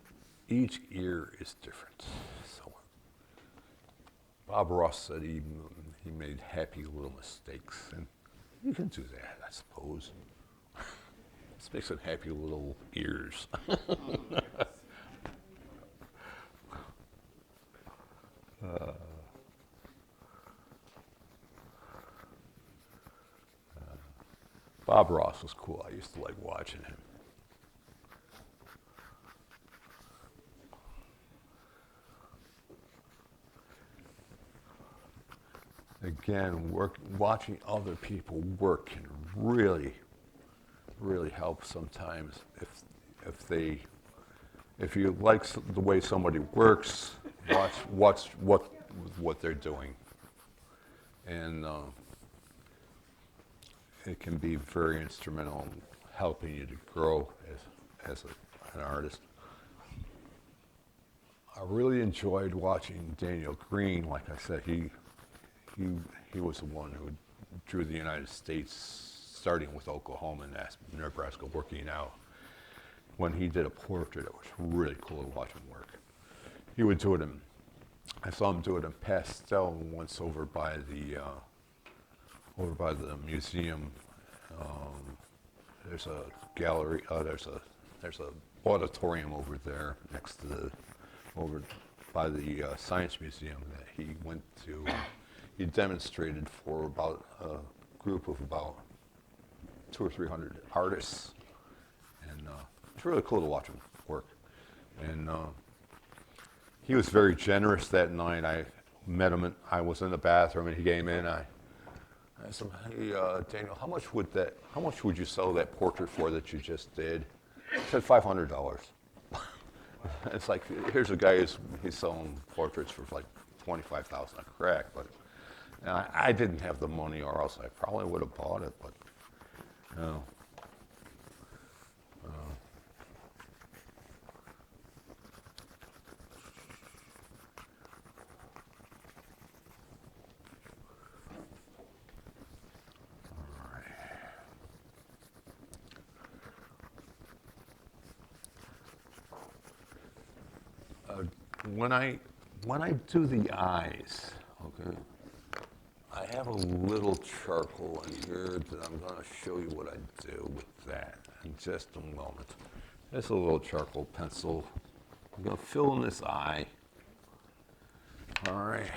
each ear is different. So Bob Ross said he made happy little mistakes, and you can do that, I suppose. Let's make some happy little ears. Bob Ross was cool. I used to like watching him. Again, watching other people work can really, really help sometimes. If you like the way somebody works, watch what they're doing, and it can be very instrumental in helping you to grow as an artist. I really enjoyed watching Daniel Green. Like I said, he was the one who drew the United States, starting with Oklahoma and Nebraska, working out. When he did a portrait, it was really cool to watch him work. He would do it I saw him do it in pastel once over by the museum. There's a gallery. There's a auditorium over there next to over by the Science Museum that he went to. He demonstrated for about a group of about 200 or 300 artists, and it's really cool to watch him work. And he was very generous that night. I met him, I was in the bathroom, and he came in. I asked him, "Hey, Daniel, how much would you sell that portrait for that you just did?" He said $500. It's like, here's a guy he's selling portraits for like 25,000 a crack, but I didn't have the money, or else I probably would have bought it, but no. When I do the eyes, okay, I have a little charcoal in here that I'm going to show you what I do with that in just a moment. Just a little charcoal pencil. I'm going to fill in this eye. All right.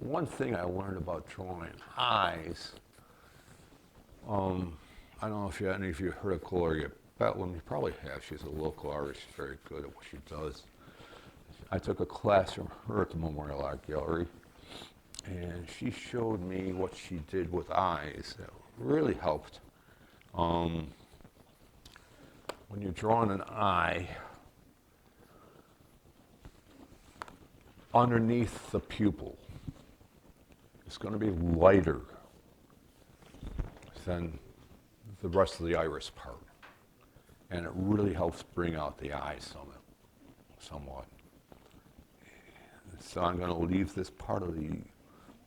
One thing I learned about drawing eyes, I don't know if any of you heard of Gloria Betlem. You probably have. She's a local artist. She's very good at what she does. I took a class from her at the Memorial Art Gallery, and she showed me what she did with eyes. That really helped. When you're drawing an eye, underneath the pupil, it's going to be lighter than the rest of the iris part. And it really helps bring out the eye somewhat. So I'm going to leave this part of the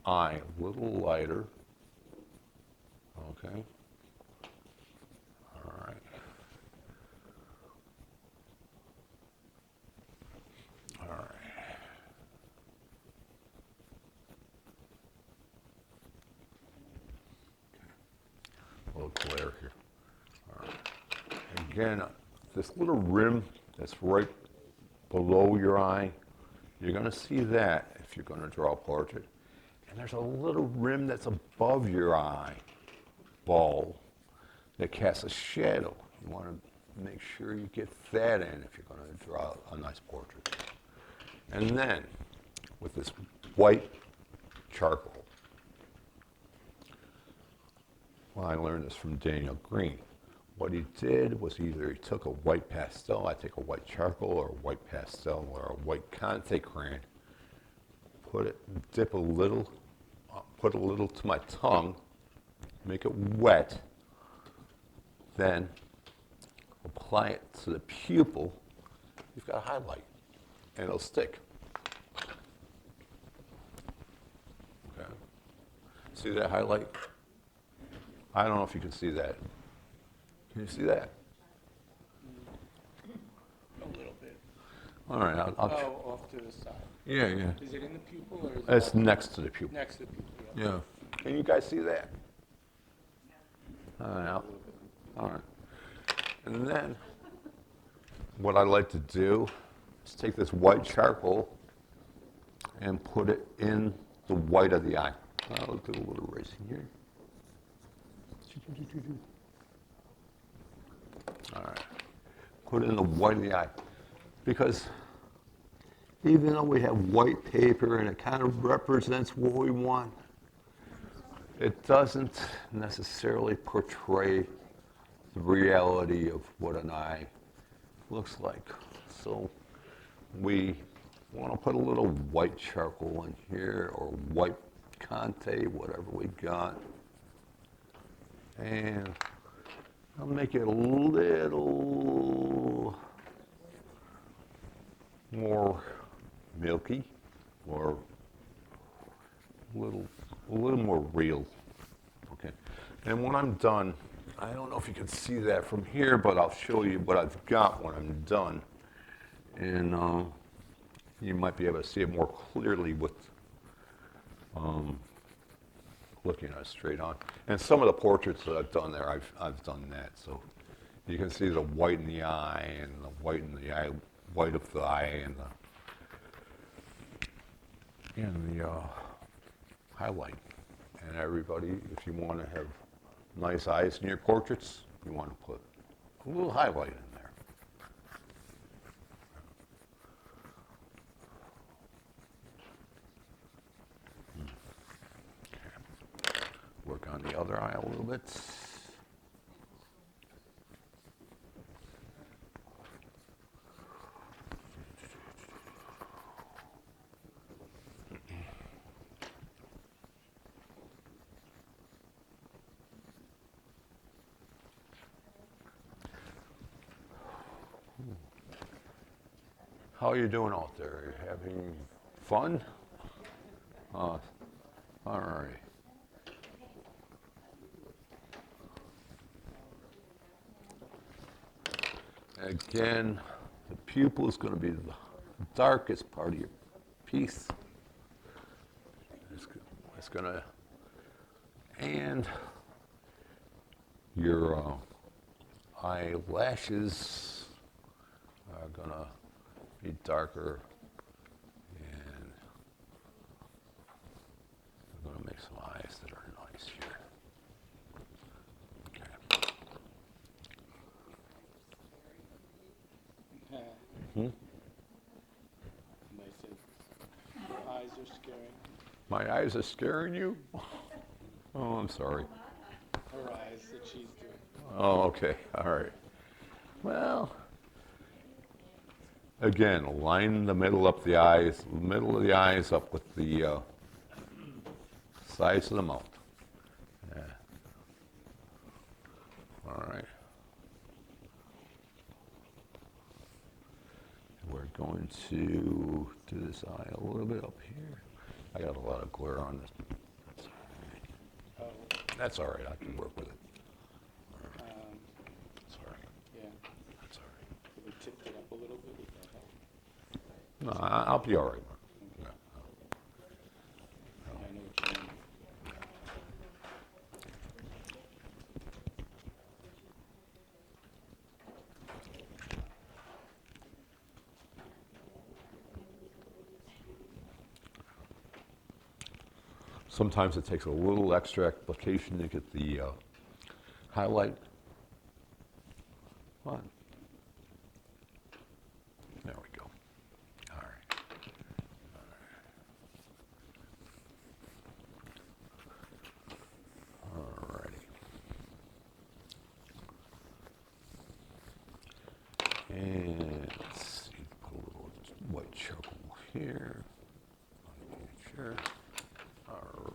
eye a little lighter. Okay. All right. All right. A little glare here. All right. Again, this little rim that's right below your eye, you're going to see that if you're going to draw a portrait. And there's a little rim that's above your eye ball that casts a shadow. You want to make sure you get that in if you're going to draw a nice portrait. And then, with this white charcoal, well, I learned this from Daniel Green. What he did was either he took a white pastel, I take a white charcoal or a white pastel or a white Conte crayon, dip a little, put a little to my tongue, make it wet, then apply it to the pupil. You've got a highlight, and it'll stick. Okay. See that highlight? I don't know if you can see that. Can you see that? A little bit. All right, I'll Oh, off to the side. yeah, yeah. Is it in the pupil or is it? It's next to the pupil. Next to the pupil, yeah. Yeah. Can you guys see that? All right. All right. And then what I like to do is take this white charcoal and put it in the white of the eye. I'll do a little erasing here. All right. Put it in the white of the eye. Because even though we have white paper and it kind of represents what we want, it doesn't necessarily portray the reality of what an eye looks like. So we want to put a little white charcoal in here or white Conte, whatever we got. And I'll make it a little more milky or a little more real. Okay. And when I'm done, I don't know if you can see that from here, but I'll show you what I've got when I'm done. And you might be able to see it more clearly with looking at it straight on. And some of the portraits that I've done there, I've done that. So you can see the white in the eye and the white in the eye, white of the eye and the highlight. And everybody, if you want to have nice eyes in your portraits, you want to put a little highlight in there. Okay. Work on the other eye a little bit. How are you doing out there? Are you having fun? All right. Again, the pupil is going to be the darkest part of your piece. It's going to, and your eyelashes are going to be darker, and I'm going to make some eyes that are nice here. Okay. And I said, your eyes are scaring. My eyes are scaring you? Oh, I'm sorry. Her eyes that she's doing. Oh, okay. All right. Well, again, line the middle of the eyes up with the sides of the mouth. Yeah. going to do this eye a little bit up here. I got a lot of glare on this. That's all right. I can work with it. Sorry. Yeah, That's all right. if we tipped it up a little bit, would that help? No, I'll be all right. Yeah. Yeah, I know what you mean. Sometimes it takes a little extra application to get the highlight. Come on. There we go. All right. All righty. And let's see, put a little white charcoal here. Sure. All righty.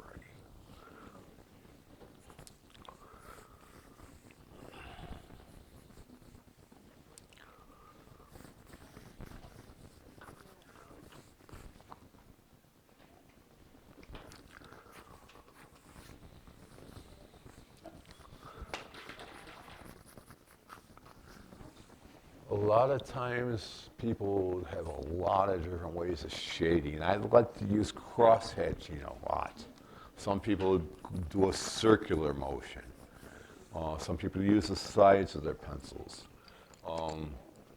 A lot of times people have a lot of different ways of shading. I like to use cross-hatching a lot. Some people do a circular motion. Some people use the sides of their pencils.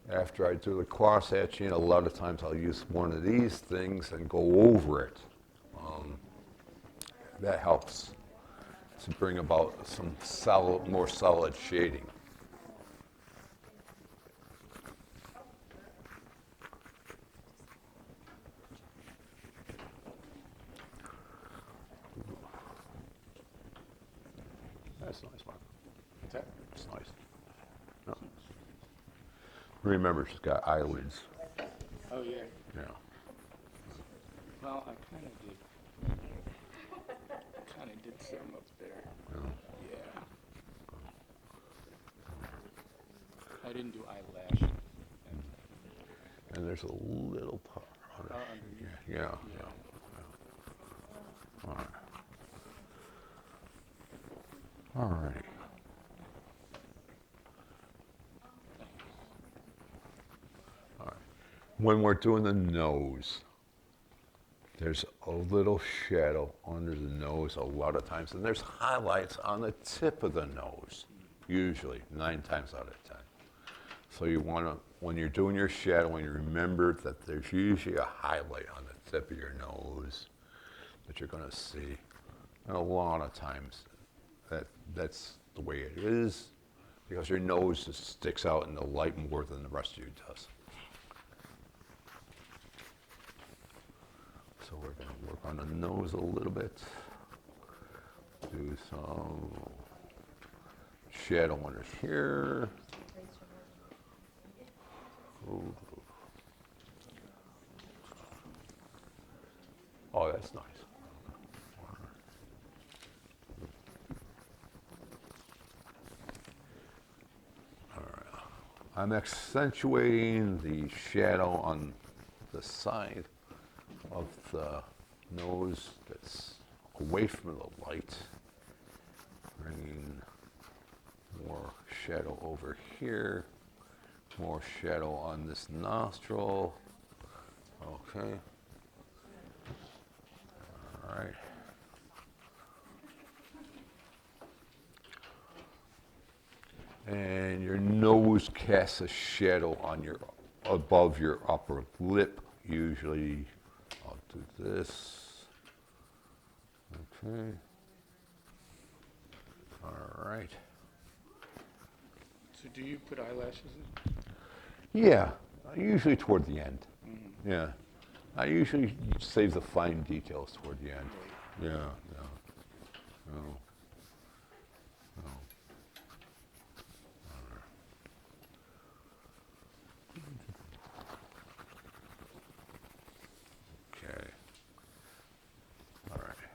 After I do the cross-hatching, a lot of times I'll use one of these things and go over it. That helps to bring about some solid, more solid shading. That's nice, Mark. What's that? It's nice. No. Remember, she's got eyelids. Oh, yeah. Yeah. Well, I kind of did. Kind of did some up there. Yeah. I didn't do eyelash. And there's a little part on Oh, it. underneath. Yeah. All right. All right. All right. When we're doing the nose, there's a little shadow under the nose a lot of times, and there's highlights on the tip of the nose, usually 9 times out of 10. So you want to, when you're doing your shadowing, remember that there's usually a highlight on the tip of your nose that you're going to see. And a lot of times that's the way it is, because your nose just sticks out in the light more than the rest of you does. So we're going to work on the nose a little bit. Do some shadow under here. Ooh. Oh, that's nice. All right. I'm accentuating the shadow on the side of the nose that's away from the light. Bringing more shadow over here. More shadow on this nostril. Okay. All right. And your nose casts a shadow on your above your upper lip. Usually, I'll do this. Okay. All right. So do you put eyelashes in? Yeah, usually toward the end. Yeah. I usually save the fine details toward the end. Yeah, yeah. No. No. Okay. All right.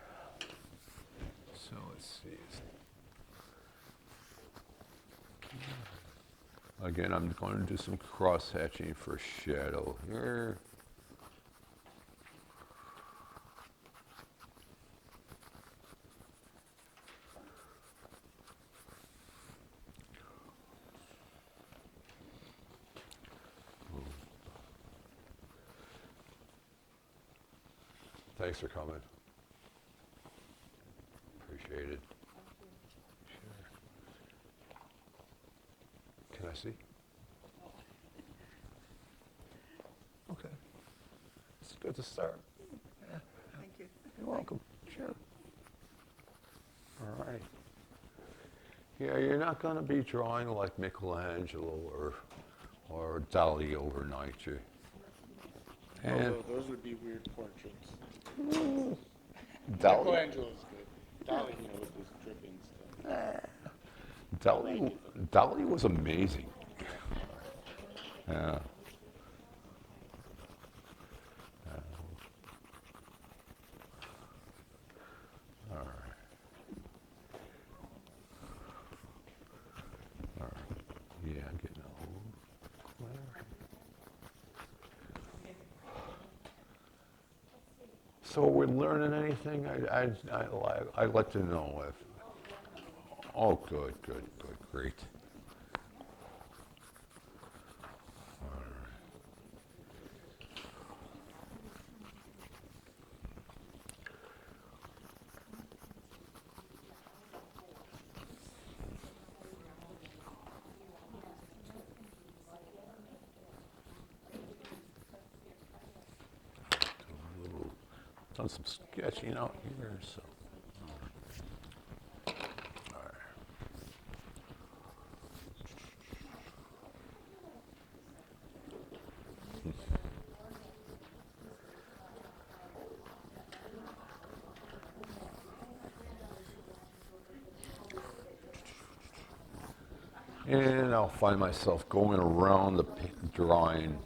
So let's see. Again, I'm going to do some cross hatching for shadow here. Thanks for coming. Appreciate it. Sure. Can I see? Okay. It's good to start. Yeah. Thank you. You're welcome. Sure. All right. Yeah, you're not going to be drawing like Michelangelo or Dali overnight, you. And Although those would be weird portraits. Dali, Michelangelo's good. Dali, with his dripping stuff. Dali was amazing. Yeah. All right. All right. Yeah, I'm getting a little glare. So we're learning anything? I'd like to know if. Oh, good, great. Done some sketching out here, so. All right. And I'll find myself going around the drawing,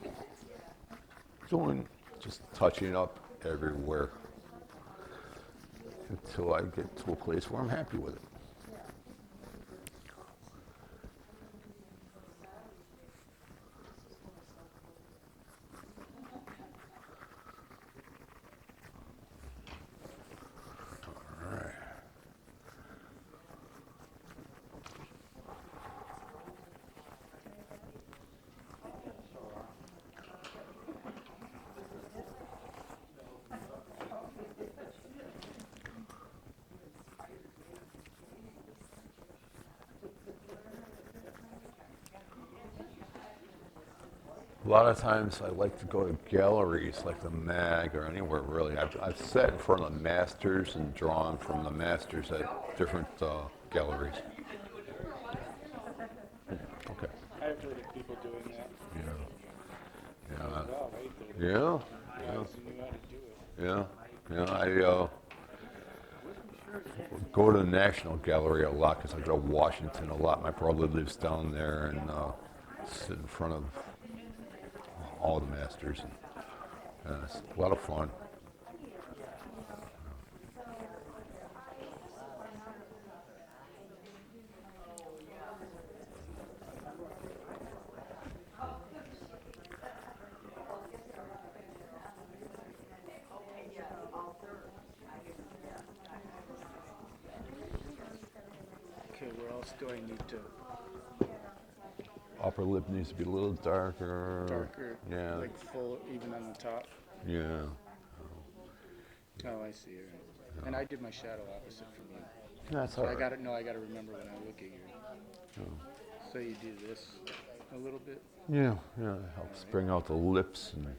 just touching up everywhere until I get to a place where I'm happy with it. All right. A lot of times I like to go to galleries like the MAG or anywhere really. I've sat in front of the masters and drawn from the masters at different galleries. Okay. I've heard of people doing that. Yeah. Wow, right there. Yeah. Guys who knew how to do it. Yeah. I go to the National Gallery a lot because I go to Washington a lot. My brother lives down there and sit in front of all the masters. And, it's a lot of fun. Okay, where else do I need to? Upper lip needs to be a little darker. Darker, Yeah. like full, even on the top. Yeah. Oh, I see. Right. And I did my shadow opposite from you. That's So all I right. got to know. I got to remember when I look at you. So you do this a little bit. Yeah. It helps bring out the lips and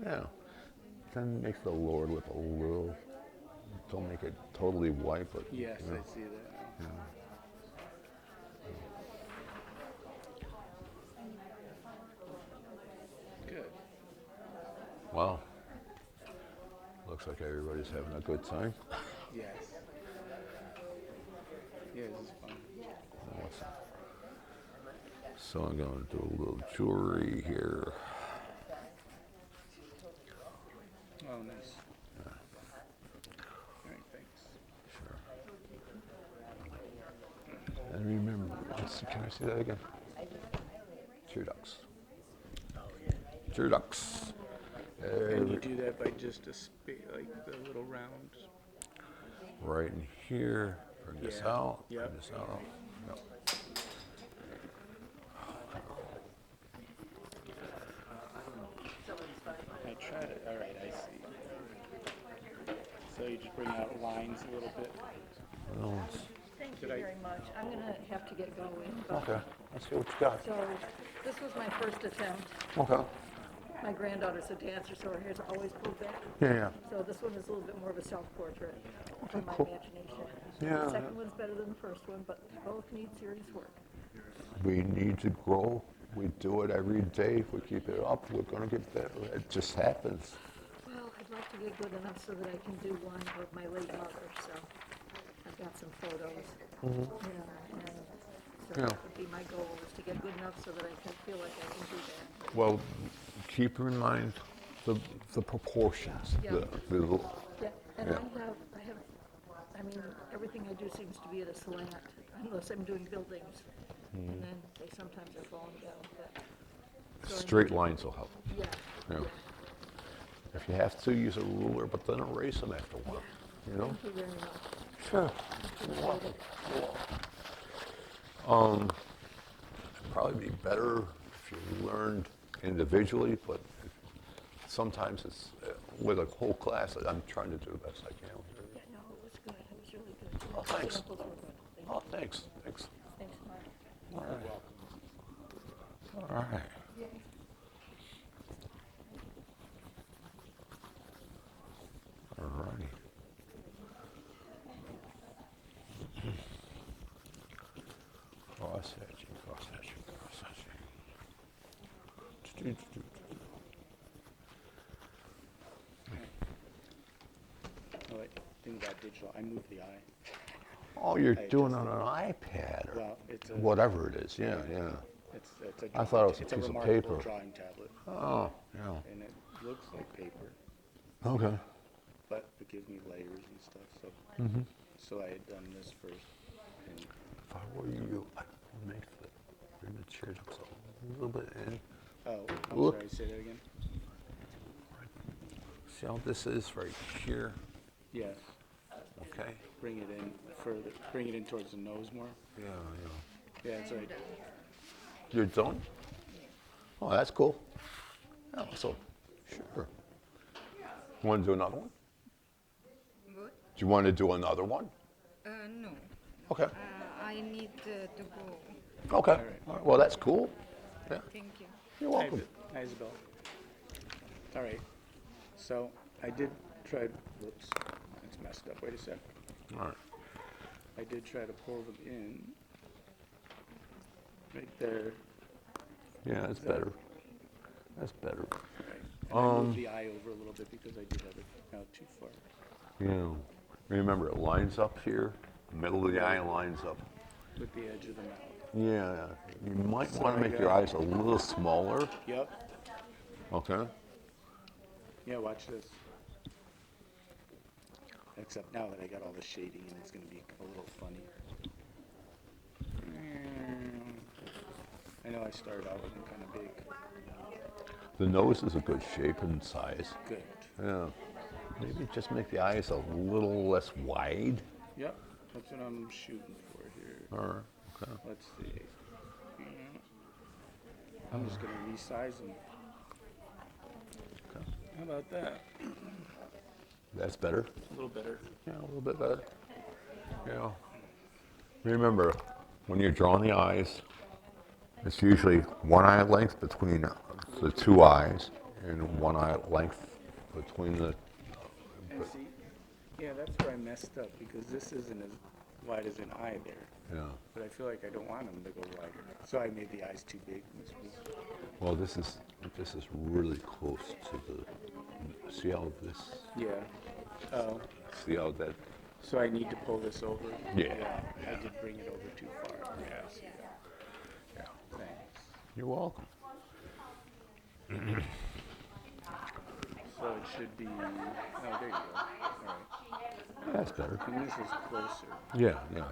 yeah. Then make the lower lip a little. Don't make it totally white, but Yes, you know, I see that. yeah. Good. Well, looks like everybody's having a good time. Yes. Yeah, this is fun. Awesome. So I'm going to do a little jewelry here. Oh, nice. All right, thanks. Sure. And remember, can I see that again? tear ducts. Tear ducts. And you do that by just a like the little rounds. Right in here. Bring this Yeah. out. Yep. Bring this out. Yep. I tried it. All right, I see. So you just bring out lines a little bit. No, Thank you Did I- very much. I'm gonna have to get going, but, okay. Let's see what you got. so, this was my first attempt. Okay. My granddaughter's a dancer, so her hair's always pulled back. Yeah. So this one is a little bit more of a self-portrait from my cool. imagination. Yeah. The second one's better than the first one, but both need serious work. We need to grow. We do it every day. If we keep it up, we're going to get better. It just happens. Well, I'd like to get good enough so that I can do one of my late mother, so I've got some photos. Yeah, and so Yeah. that would be my goal, is to get good enough so that I can feel like I can do that. Well, keep in mind the proportions. Yeah. The, Yeah, and Yeah. I mean, everything I do seems to be at a slant, unless I'm doing buildings. And then they sometimes are falling down, but. so I straight need to- lines will help. Yeah, Yeah. yeah. If you have to, use a ruler, but then erase them after a while. You know? Thank you very much. Sure. Appreciate it. It'd probably be better if you learned individually, but sometimes it's with a whole class. I'm trying to do the best I can. Yeah, no, it was good, it was really good. Oh, thanks. Samples were good. Thank Oh, you. thanks. Thanks. Thanks, Mark. All right. All righty. Cross-hatching, cross-hatching, cross-hatching. Oh, wait, thing about digital, I moved the eye. Oh, you're I doing just- on an iPad or Well, it's a. whatever it is. Yeah, yeah. It's a. I thought it was a it's piece of remarkable paper. drawing tablet, Oh, yeah. and it looks like paper, Okay. but it gives me layers and stuff. So, so I had done this first, and If I were you, I would make bring the chair just a little bit in. oh, I'm Look. sorry. Say that again. See how this is right here? Yes. Okay. Bring it in further. Bring it in towards the nose more. Yeah, yeah. Yeah, it's like. You're done? Oh, that's cool. Oh, so, sure. You want to do another one? What? Do you want to do another one? No. Okay. I need to go. Okay. All right. Well, that's cool. Yeah. Thank you. You're Hi, welcome. Hi, Isabel. All right. So I did try. Whoops, it's messed up. Wait a sec. All right. I did try to pull them in. Right there. Yeah, that's better. That's better. Right. And I moved the eye over a little bit because I did have it out too far. Yeah. Remember, it lines up here. Middle of the eye lines up. With the edge of the mouth. Yeah. You might So want I to make your got- eyes a little smaller. Yep. Okay. Yeah, watch this. Except now that I got all the shading and it's going to be a little funny. I know I started out with them kind of big. The nose is a good shape and size. Good. Yeah. Maybe just make the eyes a little less wide. Yep, that's what I'm shooting for here. All right. Okay. Let's see. I'm just going to resize them. Okay. How about that? That's better. A little better. Yeah, a little bit better. Yeah. Remember, when you're drawing the eyes, it's usually one eye length between the two eyes and one eye length between the. And see, yeah, that's where I messed up because this isn't as wide as an eye there. Yeah. But I feel like I don't want them to go wider. So I made the eyes too big. Well, this is really close to the. See how this? Yeah. Oh, See how that? so I need to pull this over? Yeah, I did bring it over too far. Yeah. Yeah. Thanks. You're welcome. So it should be, oh, there you go. All right. That's better. And this is closer. Yeah, yeah.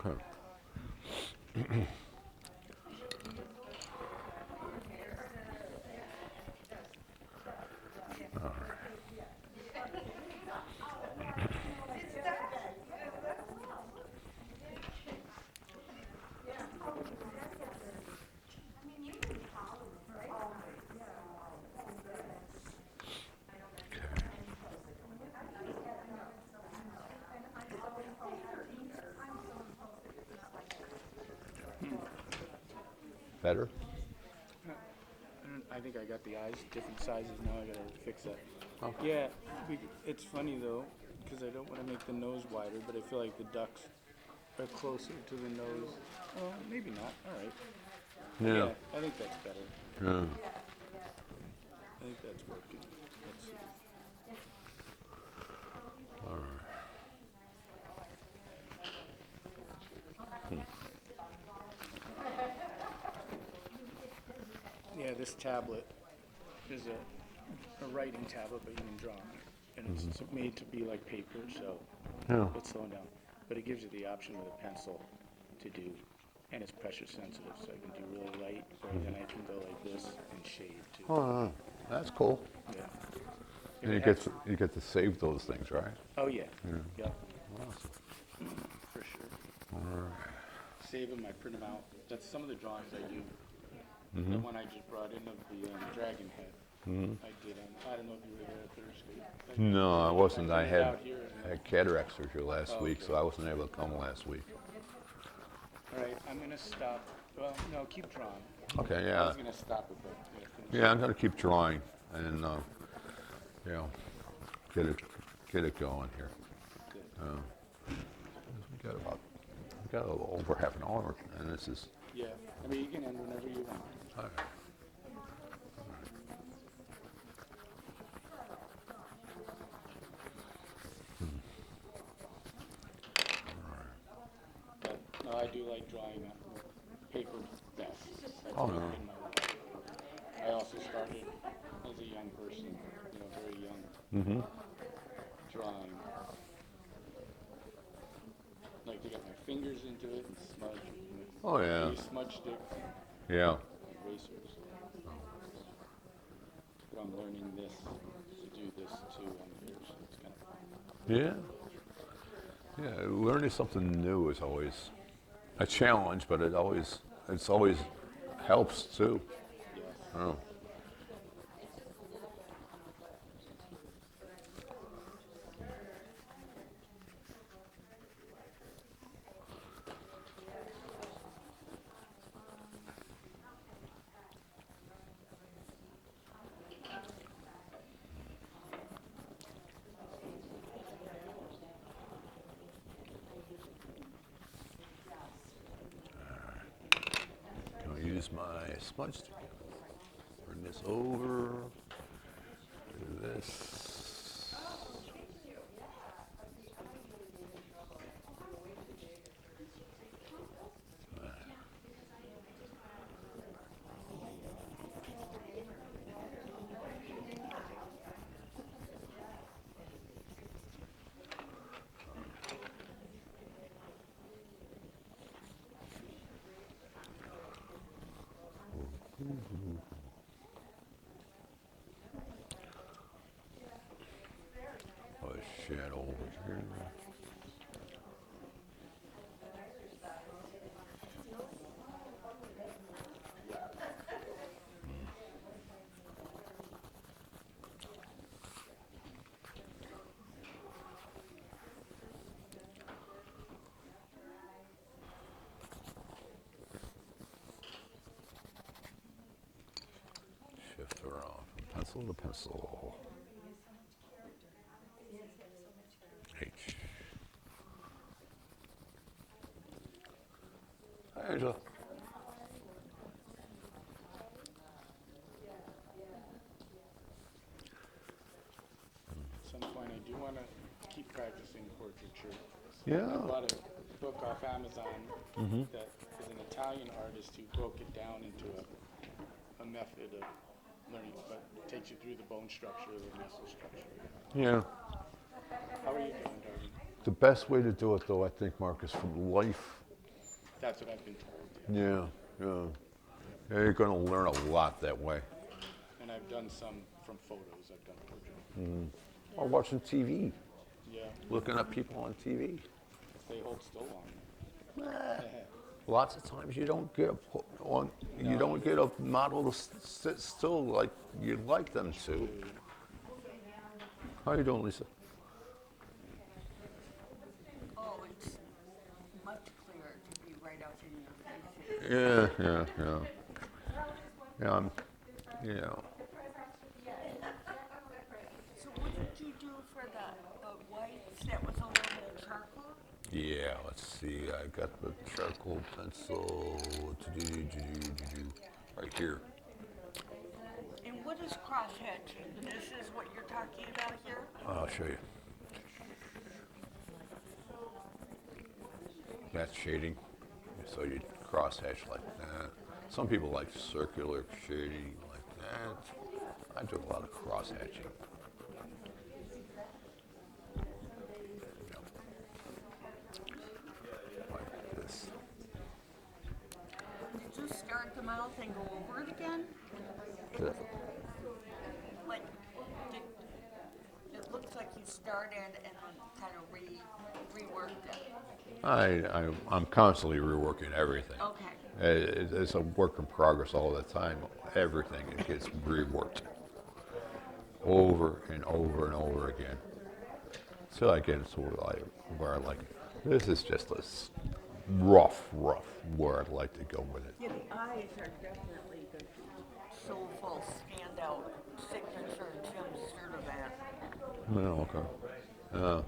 Okay. better? I think I got the eyes different sizes now. I gotta fix that. Oh. Yeah, it's funny though, because I don't want to make the nose wider, but I feel like the ducks are closer to the nose. Oh, maybe not. All right. Yeah. I think that's better. Yeah. I think that's working. Let's see. Yeah, this tablet is a writing tablet, but you can draw on it. And it's made to be like paper, so Yeah. it's slowing down. But it gives you the option with a pencil to do, and it's pressure sensitive, so I can do really light, or then I can go like this and shade too. Oh, that's cool. Yeah. And you get to save those things, right? Oh, yeah. Yeah. Yeah, for sure. Save them, I print them out. That's some of the drawings I do. The one I just brought in of the dragon head. I did. I don't know if you were there Thursday. No, I wasn't. I did it had out here cataract surgery last week, okay. so I wasn't able to come last week. All right, I'm gonna stop. Well, no, keep drawing. Okay, I yeah. was gonna stop it, but I'm gonna finish. Yeah, I'm going to keep drawing and, you know, get it going here. Good. We got a little over half an hour, and this is. Yeah, I mean, you can end whenever you want. But no, I do like drawing on paper best. That's Oh, been no. my life. I also started as a young person, very young, drawing. Like to get my fingers into it and smudge. Oh, yeah. Use smudge sticks, Yeah. erasers. But I'm learning this to do this too on here, so it's kind of fun. Yeah. Yeah, learning something new is always a challenge, but it's always helps too. Yes. Oh. I'll use my smudge stick. Bring this over. Do this. Oh, shadow over here. Shift around from pencil to pencil. H. Hi, Angela. At some point, I do want to keep practicing portraiture. Yeah. I bought a book off Amazon that is an Italian artist who broke it down into a method of learning, but it takes you through the bone structure, the muscle structure. Yeah. How are you doing, Darby? The best way to do it, though, I think, Mark, is from life. That's what I've been told. Yeah, yeah. Yeah, you're going to learn a lot that way. And I've done some from photos. I've done portrait. Or watching TV, Yeah, looking at people on TV. if they hold still long. Lots of times you don't get a model to sit still like you'd like them to. How you doing, Lisa? Oh, it's much clearer to be right up in your face. Yeah. you know. So what did you do for the whites that was a little bit of charcoal? Yeah, let's see. I got the charcoal pencil right here. And what is cross-hatching? This is what you're talking about here? I'll show you. That's shading. So you cross hatch like that. Some people like circular shading like that. I do a lot of cross hatching. Like this. Did you start the mouth and go over it again? Like, it looks like you started and then kind of reworked it. I'm constantly reworking everything. Okay. It's a work in progress all the time. Everything gets reworked over and over and over again. Till I get into where I like it. This is just a rough where I'd like to go with it. Yeah, the eyes are definitely the soulful standout signature Jim Sturtevant. Oh, okay.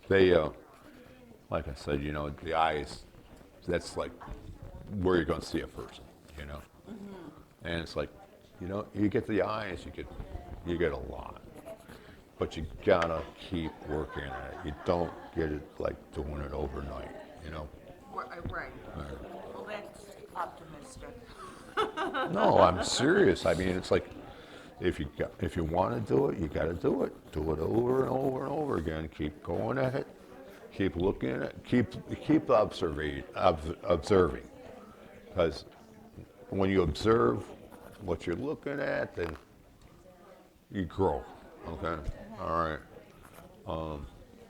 They, like I said, the eyes, that's like where you're going to see a person, And it's like, you get the eyes, you get a lot. But you gotta keep working at it. You don't get it like doing it overnight, Right. Well, that's optimistic. No, I'm serious. I mean, it's like if you want to do it, you got to do it. Do it over and over and over again. Keep going at it. Keep looking at it. Keep observing. Because when you observe what you're looking at, then you grow. Okay. All right.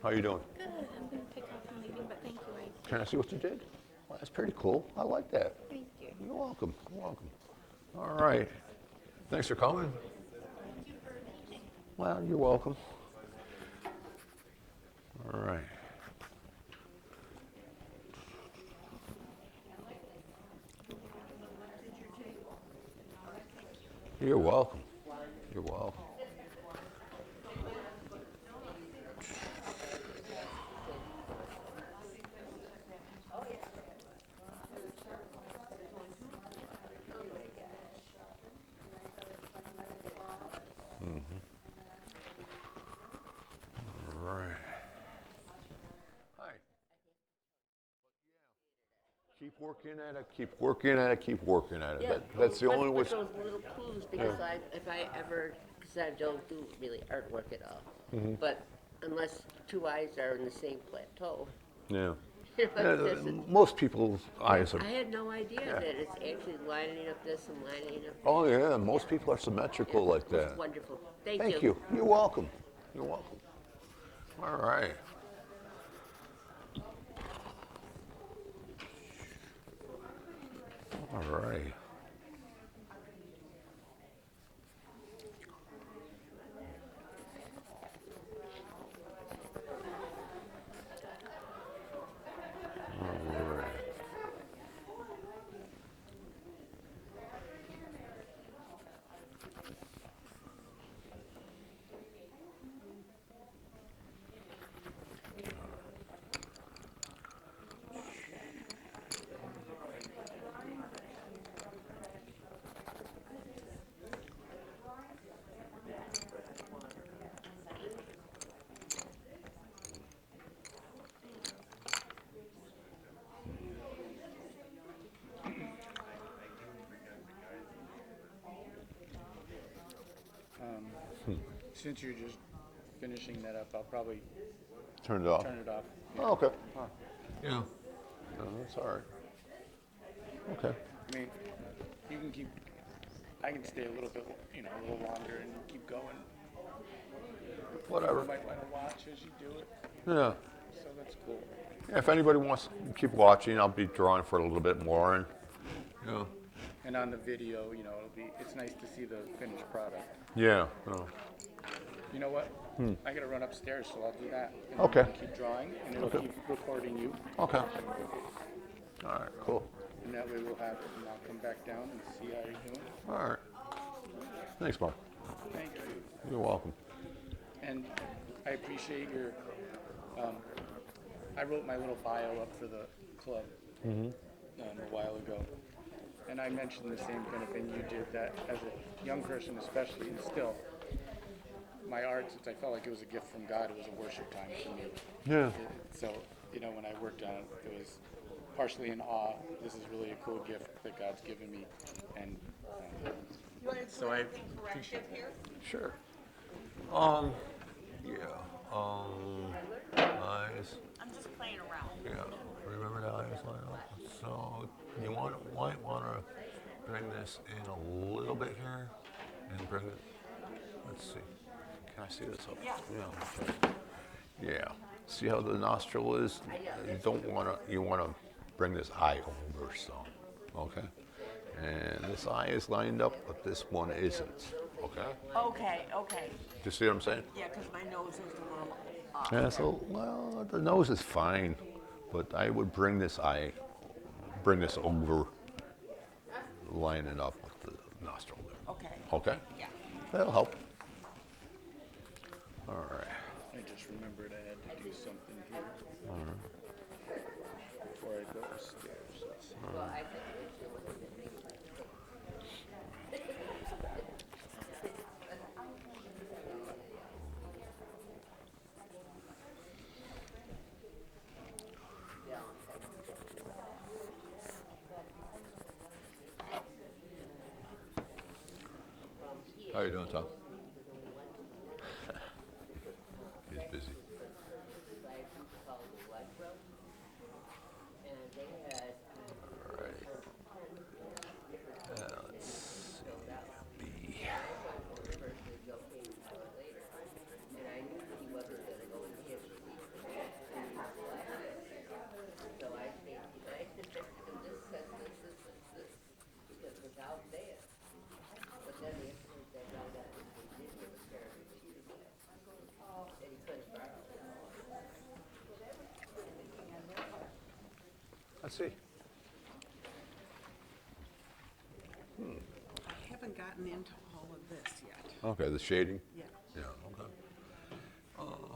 How you doing? Good. I'm gonna pick up the meeting, but thank you. Can I see what you did? Well, that's pretty cool. I like that. Thank you. You're welcome. You're welcome. All right. Thanks for coming. Well, you're welcome. All right. You're welcome. You're welcome. Right. Hi. Keep working at it, keep working at it, keep working at it. Yeah, That's the only way. with those little clues, because if I ever, because I don't do really artwork at all, but unless two eyes are in the same plateau, Yeah. you know, this is- Most people's eyes are. I had no idea Yeah. that it's actually lining up this and lining up. Oh, yeah. Most people are symmetrical like that. It's wonderful. Thank Thank you. You're welcome. You're welcome. All right. All right. All right. Since you're just finishing that up, I'll probably Turn it off. turn it off. Oh, okay. Yeah. No, that's all right. Okay. I mean, you can keep, I can stay a little bit, a little longer and keep going. Whatever. You might want to watch as you do it, Yeah. so that's cool. Yeah, if anybody wants to keep watching, I'll be drawing for a little bit more. And yeah. And on the video, it's nice to see the finished product. Yeah. No. You know what? I gotta run upstairs, so I'll do that. And Okay. you can keep drawing, and it'll Okay. keep recording you. Okay. All right. Cool. And that way we'll have it, and I'll come back down and see how you're doing. All right. Thanks, Mark. Thank you. You're welcome. And I appreciate your, I wrote my little bio up for the club a while ago. And I mentioned the same kind of thing you did, that as a young person especially, and still, my art, since I felt like it was a gift from God, it was a worship time for me. Yeah. So, you know, when I worked on it, it was partially in awe. This is really a cool gift that God's given me. And so I appreciate that. Sure. Yeah. Eyes. I'm just playing around. Yeah. Remember the eyes line up? So you might want to bring this in a little bit here and bring it. Let's see. Can I see this up? Yeah. Yeah. Okay. Yeah. See how the nostril is? You don't want to. You want to bring this eye over some. Okay. And this eye is lined up, but this one isn't. Okay. Okay, okay. Do you see what I'm saying? Yeah, because my nose is a little off. Yeah. So well, the nose is fine, but I would bring this over, line it up with the nostril there. Okay. Okay. Yeah. That'll help. All right. I just remembered I had to do something here before I go upstairs. Let's see. How you doing, Tom? He's busy. All right. Let's see. B. Let's see. I haven't gotten into all of this yet. Okay, the shading? Yeah. Yeah, okay.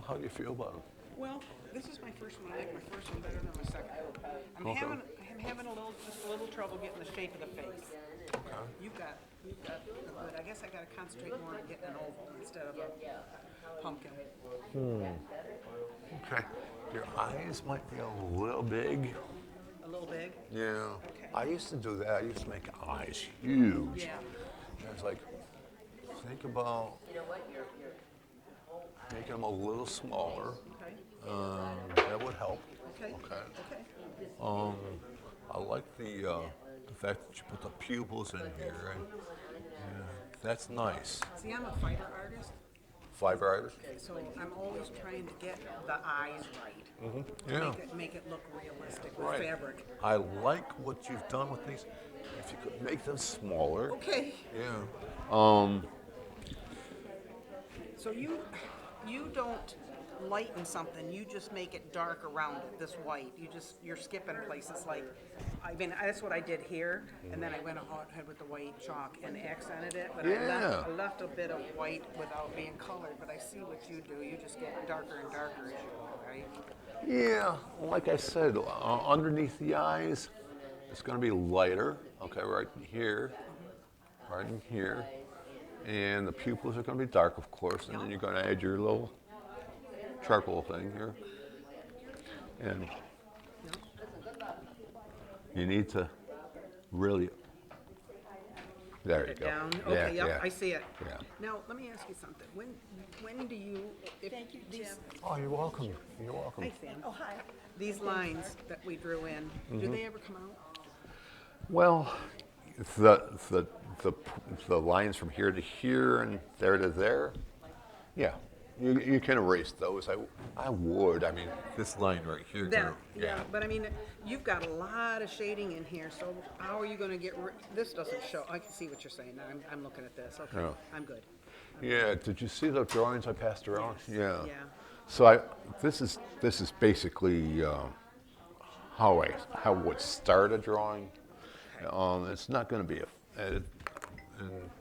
How do you feel about it? Well, this is my first one. I like my first one better than my second. I'm having just a little trouble getting the shape of the face. Okay. You've got a good. I guess I got to concentrate more on getting an oval instead of a pumpkin. Okay. Your eyes might be a little big. A little big. Yeah. Okay. I used to do that. I used to make eyes huge. Yeah. I was like, think about making them a little smaller. Okay. That would help. Okay. Okay. Okay. I like the fact that you put the pupils in here. And, yeah, that's nice. See, I'm a fighter artist, Fiber artist? so I'm always trying to get the eyes right. Yeah. Make it look realistic with Right. fabric. I like what you've done with these. If you could make them smaller. Okay. Yeah. So you don't lighten something, you just make it dark around it, this white. You're skipping places like, I mean, that's what I did here, and then I went ahead with the white chalk and accented it, but Yeah. I left a bit of white without being colored, but I see what you do. You just get darker and darker as you go, right? Yeah, like I said, underneath the eyes, it's going to be lighter. Okay, right in here, right in here. And the pupils are going to be dark, of course, and then you're going to add your little charcoal thing here. And you need to really, there you It go. down, Yeah, okay, yep, yeah. I see it. Yeah. Now, let me ask you something. When do you, if Thank you, these, Jim. Oh, you're welcome. You're welcome. hi Sam, Oh, hi. these lines that we drew in, do they ever come out? Well, the lines from here to here and there to there, yeah, you can erase those. I would. I mean, this line right here. That, yeah, but I mean, you've got a lot of shading in here, so how are you gonna get this doesn't show, I can see what you're saying, now I'm looking at this, okay, Yeah. I'm good. Yeah. Did you see the drawings I passed around? Yes, Yeah. yeah. So this is basically how I would start a drawing, It's not going to be in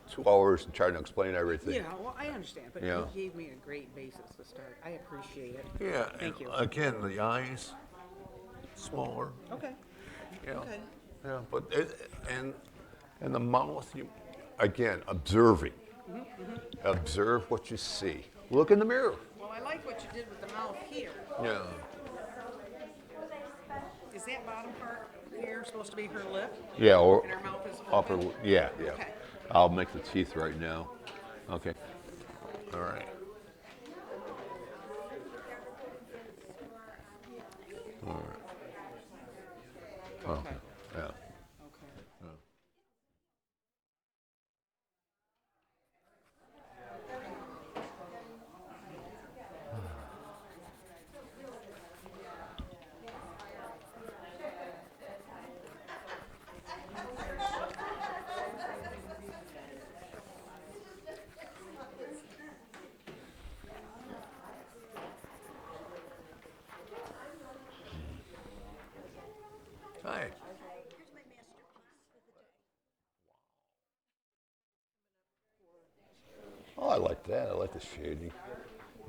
2 hours trying to explain everything. Yeah, well, I understand, but Yeah. you gave me a great basis to start. I appreciate it. Yeah. Thank you. Again, the eyes, smaller. Okay, Yeah. okay. Yeah, but and the mouth, again, observing. Observe what you see. Look in the mirror. Well, I like what you did with the mouth here. Yeah. Is that bottom part here supposed to be her lip? Yeah, or And her mouth is upper. open? Yeah, yeah. Okay. I'll make the teeth right now. Okay. All right. All right. Oh, yeah. Okay. Hi. Here's my masterpiece for the day. Oh, I like that. I like the shading.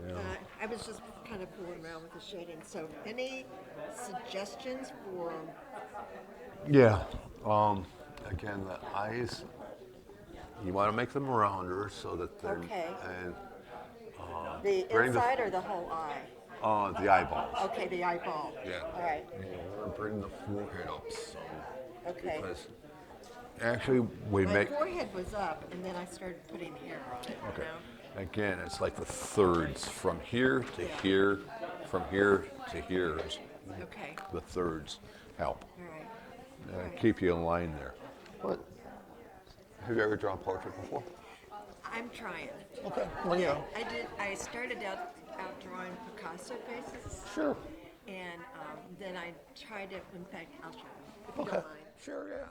Yeah. I was just kind of fooling around with the shading, so any suggestions for, Yeah. Again, the eyes. You want to make them rounder so that they're Okay. and the bring the- inside or the whole eye? the eyeballs. Okay, the eyeball. Yeah. All right, And bring the forehead up some. okay. Because actually, we My make. forehead was up, and then I started putting hair on it, you Okay. know? Again, it's like the thirds from here to here, from here to here. Okay, The thirds help. all right. Keep you in line there. But have you ever drawn portrait before? I'm trying. Okay. Well, yeah. I started out drawing Picasso faces, Sure. and then I tried to, in fact, I'll show you, if you Okay. don't mind. Sure. Yeah.